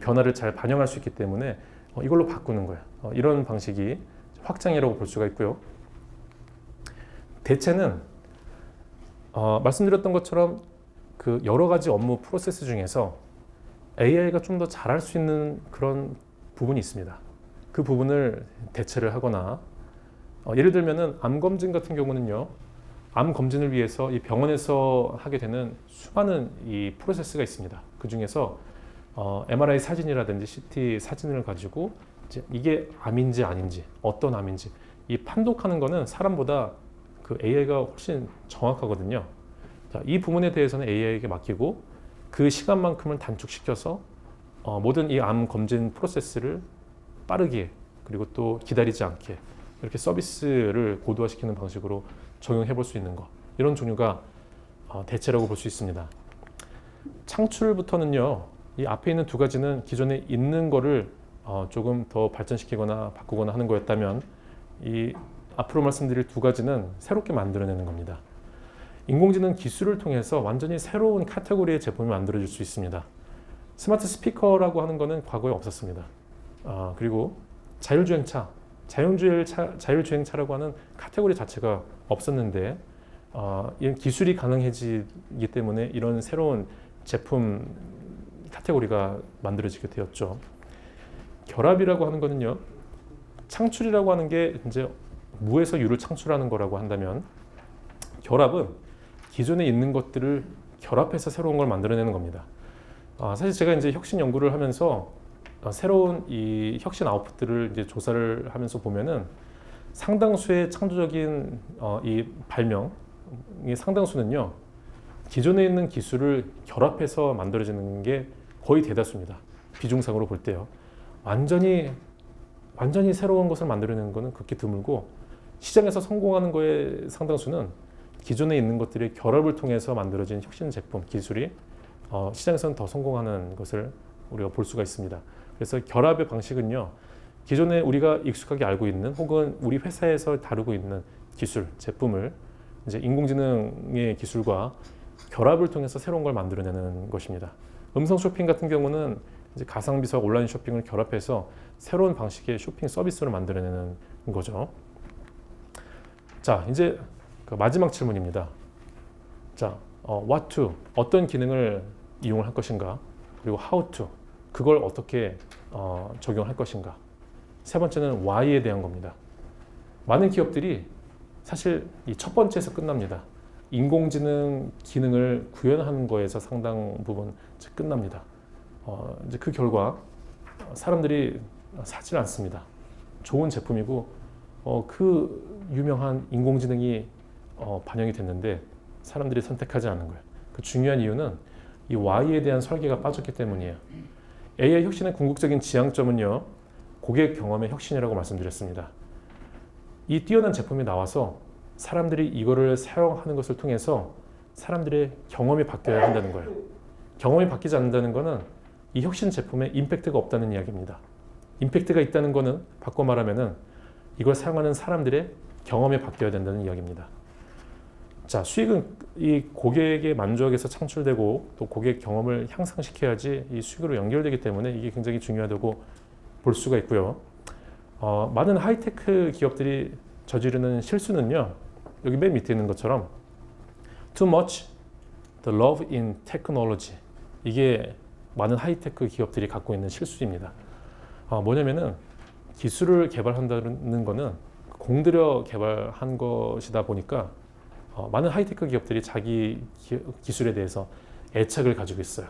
변화를 잘 반영할 수 있기 때문에 이걸로 바꾸는 거예요. 이런 방식이 확장이라고 볼 수가 있고요. 대체는 말씀드렸던 것처럼 그 여러 가지 업무 프로세스 중에서 AI가 좀 더 잘할 수 있는 그런 부분이 있습니다. 그 부분을 대체를 하거나 예를 들면은 암 검진 같은 경우는요, 암 검진을 위해서 이 병원에서 하게 되는 수많은 이 프로세스가 있습니다. 그 중에서 MRI 사진이라든지 CT 사진을 가지고 이제 이게 암인지 아닌지, 어떤 암인지 이 판독하는 거는 사람보다 그 AI가 훨씬 정확하거든요. 자, 이 부분에 대해서는 AI에게 맡기고 그 시간만큼을 단축시켜서 모든 이 암 검진 프로세스를 빠르게, 그리고 또 기다리지 않게 이렇게 서비스를 고도화시키는 방식으로 적용해 볼 수 있는 것, 이런 종류가 대체라고 볼 수 있습니다. 창출부터는요, 이 앞에 있는 2가지는 기존에 있는 거를 조금 더 발전시키거나 바꾸거나 하는 거였다면, 이 앞으로 말씀드릴 2가지는 새롭게 만들어내는 겁니다. 인공지능 기술을 통해서 완전히 새로운 카테고리의 제품이 만들어질 수 있습니다. 스마트 스피커라고 하는 거는 과거에 없었습니다. 그리고 자율주행차라고 하는 카테고리 자체가 없었는데 이런 기술이 가능해지기 때문에 이런 새로운 제품 카테고리가 만들어지게 되었죠. 결합이라고 하는 거는요, 창출이라고 하는 게 이제 무에서 유를 창출하는 거라고 한다면, 결합은 기존에 있는 것들을 결합해서 새로운 걸 만들어내는 겁니다. 사실 제가 이제 혁신 연구를 하면서 새로운 이 혁신 아웃풋들을 이제 조사를 하면서 보면은 상당수의 창조적인 이 발명의 상당수는요, 기존에 있는 기술을 결합해서 만들어지는 게 거의 대다수입니다. 비중상으로 볼 때요. 완전히 새로운 것을 만들어내는 것은 극히 드물고, 시장에서 성공하는 거의 상당수는 기존에 있는 것들의 결합을 통해서 만들어진 혁신 제품, 기술이 시장에서는 더 성공하는 것을 우리가 볼 수가 있습니다. 그래서 결합의 방식은요, 기존에 우리가 익숙하게 알고 있는, 혹은 우리 회사에서 다루고 있는 기술, 제품을 이제 인공지능의 기술과 결합을 통해서 새로운 걸 만들어내는 것입니다. 음성 쇼핑 같은 경우는 이제 가상비서와 온라인 쇼핑을 결합해서 새로운 방식의 쇼핑 서비스를 만들어내는 거죠. 자, 이제 그 마지막 질문입니다. 자, what to, 어떤 기능을 이용을 할 것인가, 그리고 how to, 그걸 어떻게 적용할 것인가. 세 번째는 why에 대한 겁니다. 많은 기업들이 사실 이 첫 번째에서 끝납니다. 인공지능 기능을 구현하는 거에서 상당 부분 끝납니다. 이제 그 결과 사람들이 사질 않습니다. 좋은 제품이고 그 유명한 인공지능이 반영이 됐는데 사람들이 선택하지 않는 거예요. 그 중요한 이유는 이 Y에 대한 설계가 빠졌기 때문이에요. AI 혁신의 궁극적인 지향점은요, 고객 경험의 혁신이라고 말씀드렸습니다. 이 뛰어난 제품이 나와서 사람들이 이거를 사용하는 것을 통해서 사람들의 경험이 바뀌어야 한다는 거예요. 경험이 바뀌지 않는다는 것은 이 혁신 제품에 임팩트가 없다는 이야기입니다. 임팩트가 있다는 것은 바꿔 말하면은 이걸 사용하는 사람들의 경험이 바뀌어야 된다는 이야기입니다. 자, 수익은 이 고객의 만족에서 창출되고 또 고객 경험을 향상시켜야지 이 수익으로 연결되기 때문에 이게 굉장히 중요하다고 볼 수가 있고요. 많은 하이테크 기업들이 저지르는 실수는요, 여기 맨 밑에 있는 것처럼 too much the love in technology, 이게 많은 하이테크 기업들이 갖고 있는 실수입니다. 뭐냐면은 기술을 개발한다는 거는 공들여 개발한 것이다 보니까 많은 하이테크 기업들이 자기 기술에 대해서 애착을 가지고 있어요.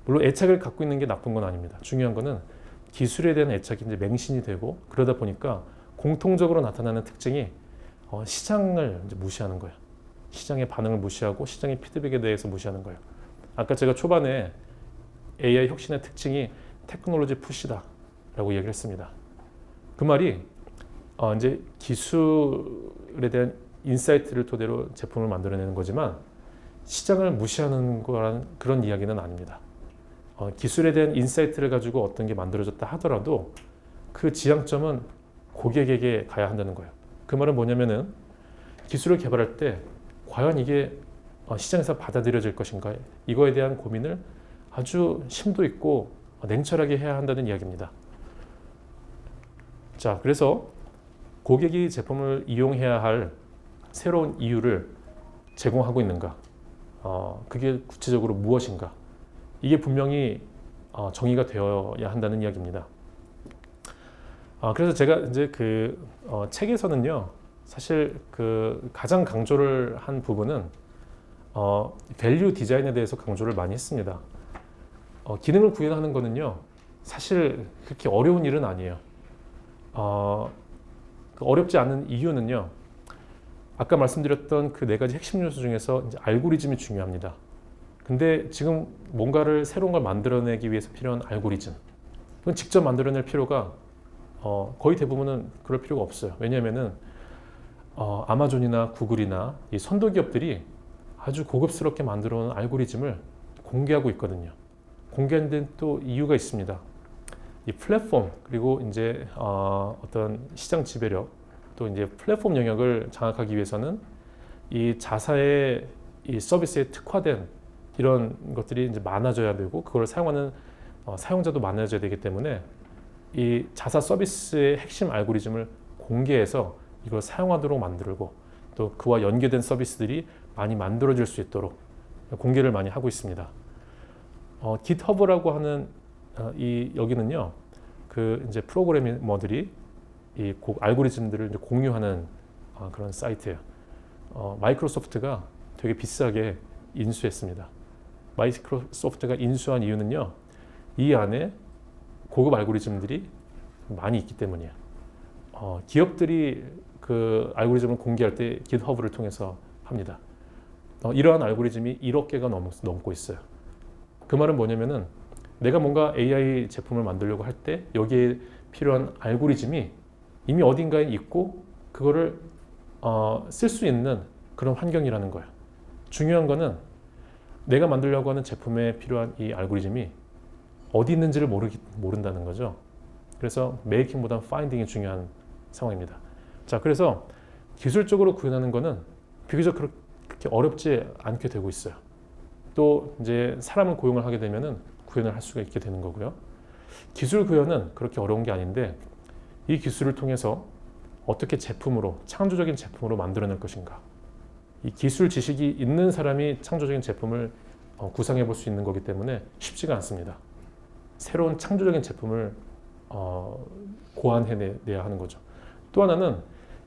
물론 애착을 갖고 있는 게 나쁜 건 아닙니다. 중요한 거는 기술에 대한 애착이 이제 맹신이 되고 그러다 보니까 공통적으로 나타나는 특징이 시장을 이제 무시하는 거예요. 시장의 반응을 무시하고 시장의 피드백에 대해서 무시하는 거예요. 아까 제가 초반에 AI 혁신의 특징이 테크놀로지 푸시다라고 얘기를 했습니다. 그 말이 이제 기술에 대한 인사이트를 토대로 제품을 만들어내는 거지만 시장을 무시하는 거라는 그런 이야기는 아닙니다. 기술에 대한 인사이트를 가지고 어떤 게 만들어졌다 하더라도 그 지향점은 고객에게 가야 한다는 거예요. 그 말은 뭐냐면은 기술을 개발할 때 과연 이게 시장에서 받아들여질 것인가, 이거에 대한 고민을 아주 심도 있고 냉철하게 해야 한다는 이야기입니다. 자, 그래서 고객이 제품을 이용해야 할 새로운 이유를 제공하고 있는가, 그게 구체적으로 무엇인가, 이게 분명히 정의가 되어야 한다는 이야기입니다. 그래서 제가 이제 그 책에서는요, 사실 그 가장 강조를 한 부분은 밸류 디자인에 대해서 강조를 많이 했습니다. 기능을 구현하는 거는요, 사실 그렇게 어려운 일은 아니에요. 어렵지 않은 이유는요, 아까 말씀드렸던 그 네 가지 핵심 요소 중에서 이제 알고리즘이 중요합니다. 근데 지금 뭔가를 새로운 걸 만들어내기 위해서 필요한 알고리즘, 그건 직접 만들어낼 필요가 거의 대부분은 그럴 필요가 없어요. 왜냐하면은 아마존이나 구글이나 이 선도 기업들이 아주 고급스럽게 만들어 놓은 알고리즘을 공개하고 있거든요. 공개하는 데는 또 이유가 있습니다. 이 플랫폼, 그리고 이제 어떤 시장 지배력, 또 이제 플랫폼 영역을 장악하기 위해서는 이 자사의 이 서비스에 특화된 이런 것들이 이제 많아져야 되고, 그걸 사용하는 사용자도 많아져야 되기 때문에 이 자사 서비스의 핵심 알고리즘을 공개해서 이걸 사용하도록 만들고, 또 그와 연계된 서비스들이 많이 만들어질 수 있도록 공개를 많이 하고 있습니다. GitHub라고 하는 여기는요, 그 이제 프로그래머들이 이 알고리즘들을 이제 공유하는 그런 사이트예요. 마이크로소프트가 되게 비싸게 인수했습니다. 마이크로소프트가 인수한 이유는요, 이 안에 고급 알고리즘들이 많이 있기 때문이에요. 기업들이 그 알고리즘을 공개할 때 GitHub를 통해서 합니다. 이러한 알고리즘이 1억 개가 넘고 있어요. 그 말은 뭐냐면은 내가 뭔가 AI 제품을 만들려고 할 때 여기에 필요한 알고리즘이 이미 어딘가에 있고 그거를 쓸 수 있는 그런 환경이라는 거예요. 중요한 거는 내가 만들려고 하는 제품에 필요한 이 알고리즘이 어디 있는지를 모른다는 거죠. 그래서 메이킹보다 파인딩이 중요한 상황입니다. 자, 그래서 기술적으로 구현하는 거는 비교적 그렇게 어렵지 않게 되고 있어요. 또 이제 사람을 고용을 하게 되면은 구현을 할 수가 있게 되는 거고요. 기술 구현은 그렇게 어려운 게 아닌데 이 기술을 통해서 어떻게 제품으로, 창조적인 제품으로 만들어낼 것인가. 이 기술 지식이 있는 사람이 창조적인 제품을 구상해 볼 수 있는 거기 때문에 쉽지가 않습니다. 새로운 창조적인 제품을 고안해내야 하는 거죠. 또 하나는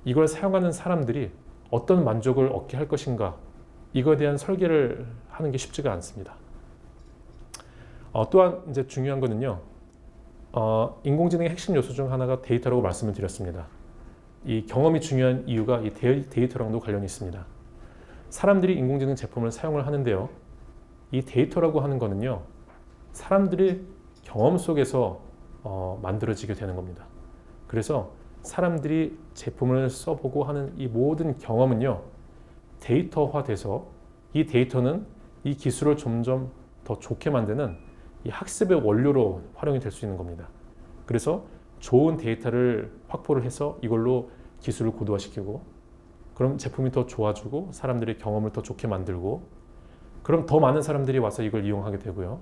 이걸 사용하는 사람들이 어떤 만족을 얻게 할 것인가, 이거에 대한 설계를 하는 게 쉽지가 않습니다. 또한 이제 중요한 거는요, 인공지능의 핵심 요소 중 하나가 데이터라고 말씀을 드렸습니다. 이 경험이 중요한 이유가 이 데이터랑도 관련이 있습니다. 사람들이 인공지능 제품을 사용을 하는데요. 이 데이터라고 하는 거는요. 사람들의 경험 속에서 만들어지게 되는 겁니다. 그래서 사람들이 제품을 써보고 하는 이 모든 경험은요. 데이터화돼서 이 데이터는 이 기술을 점점 더 좋게 만드는 이 학습의 원료로 활용이 될 수 있는 겁니다. 그래서 좋은 데이터를 확보를 해서 이걸로 기술을 고도화시키고 그럼 제품이 더 좋아지고 사람들의 경험을 더 좋게 만들고 그럼 더 많은 사람들이 와서 이걸 이용하게 되고요.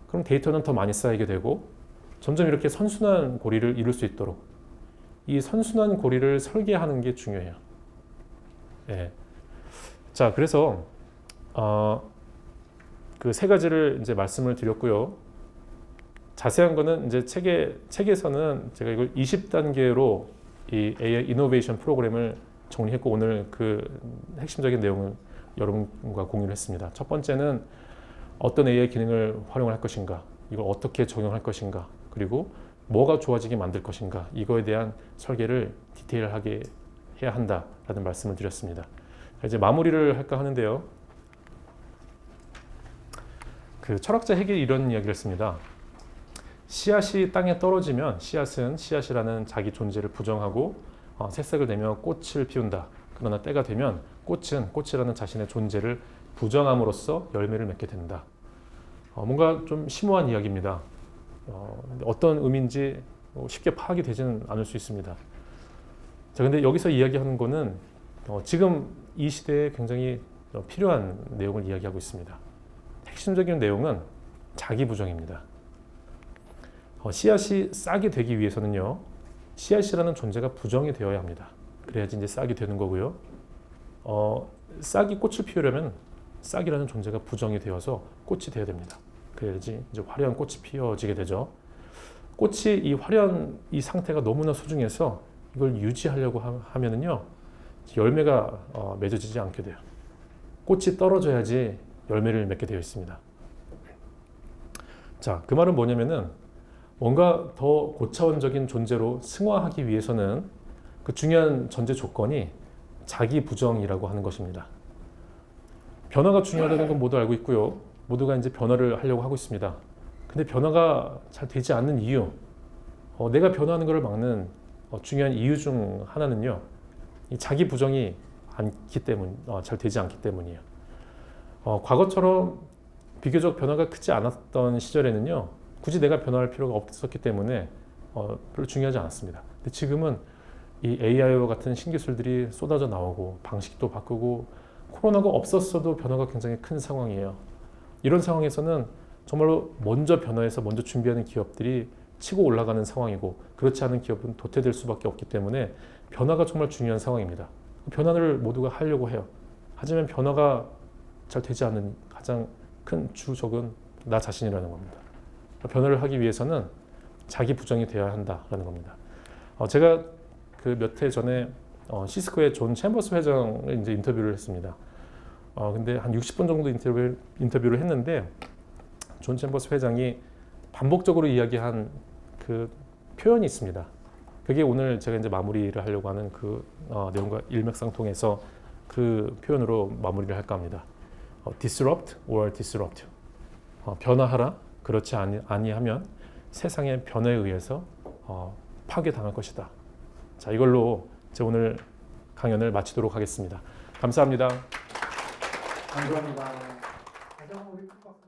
그럼 데이터는 더 많이 쌓이게 되고 점점 이렇게 선순환 고리를 이룰 수 있도록 이 선순환 고리를 설계하는 게 중요해요. 예. 자, 그래서 그 세 가지를 이제 말씀을 드렸고요. 자세한 거는 이제 책에서는 제가 이걸 20단계로 이 AI 이노베이션 프로그램을 정리했고 오늘 그 핵심적인 내용을 여러분과 공유를 했습니다. 첫 번째는 어떤 AI 기능을 활용할 것인가, 이걸 어떻게 적용할 것인가, 그리고 뭐가 좋아지게 만들 것인가, 이거에 대한 설계를 디테일하게 해야 한다라는 말씀을 드렸습니다. 자, 이제 마무리를 할까 하는데요. 그 철학자 헤겔이 이런 이야기를 했습니다. 씨앗이 땅에 떨어지면 씨앗은 씨앗이라는 자기 존재를 부정하고 새싹을 내며 꽃을 피운다. 그러나 때가 되면 꽃은 꽃이라는 자신의 존재를 부정함으로써 열매를 맺게 된다. 뭔가 좀 심오한 이야기입니다. 어떤 의미인지 쉽게 파악이 되지는 않을 수 있습니다. 자, 근데 여기서 이야기하는 거는 지금 이 시대에 굉장히 필요한 내용을 이야기하고 있습니다. 핵심적인 내용은 자기 부정입니다. 씨앗이 싹이 되기 위해서는요, 씨앗이라는 존재가 부정이 되어야 합니다. 그래야지 이제 싹이 되는 거고요. 싹이 꽃을 피우려면 싹이라는 존재가 부정이 되어서 꽃이 되어야 됩니다. 그래야지 이제 화려한 꽃이 피어지게 되죠. 꽃이 이 화려한 이 상태가 너무나 소중해서 이걸 유지하려고 하면은요, 열매가 맺어지지 않게 돼요. 꽃이 떨어져야지 열매를 맺게 되어 있습니다. 자, 그 말은 뭐냐면은 뭔가 더 고차원적인 존재로 승화하기 위해서는 그 중요한 전제 조건이 자기 부정이라고 하는 것입니다. 변화가 중요하다는 건 모두 알고 있고요. 모두가 이제 변화를 하려고 하고 있습니다. 근데 변화가 잘 되지 않는 이유, 내가 변화하는 것을 막는 중요한 이유 중 하나는요, 이 자기 부정이 잘 되지 않기 때문이에요. 과거처럼 비교적 변화가 크지 않았던 시절에는요, 굳이 내가 변화할 필요가 없었기 때문에 별로 중요하지 않았습니다. 근데 지금은 이 AI와 같은 신기술들이 쏟아져 나오고 방식도 바꾸고 코로나가 없었어도 변화가 굉장히 큰 상황이에요. 이런 상황에서는 정말로 먼저 변화해서 먼저 준비하는 기업들이 치고 올라가는 상황이고 그렇지 않은 기업은 도태될 수밖에 없기 때문에 변화가 정말 중요한 상황입니다. 변화를 모두가 하려고 해요. 하지만 변화가 잘 되지 않는 가장 큰 주적은 나 자신이라는 겁니다. 변화를 하기 위해서는 자기 부정이 되어야 한다라는 겁니다. 제가 그 몇 해 전에 시스코의 존 챔버스 회장을 이제 인터뷰를 했습니다. 근데 한 60분 정도 인터뷰를 했는데 존 챔버스 회장이 반복적으로 이야기한 그 표현이 있습니다. 그게 오늘 제가 이제 마무리를 하려고 하는 그 내용과 일맥상통해서 그 표현으로 마무리를 할까 합니다. disrupt or disrupt. 변화하라. 그렇지 아니하면 세상의 변화에 의해서 파괴당할 것이다. 자, 이걸로 제 오늘 강연을 마치도록 하겠습니다. 감사합니다. 감사합니다. 가장 우리 큰 박수.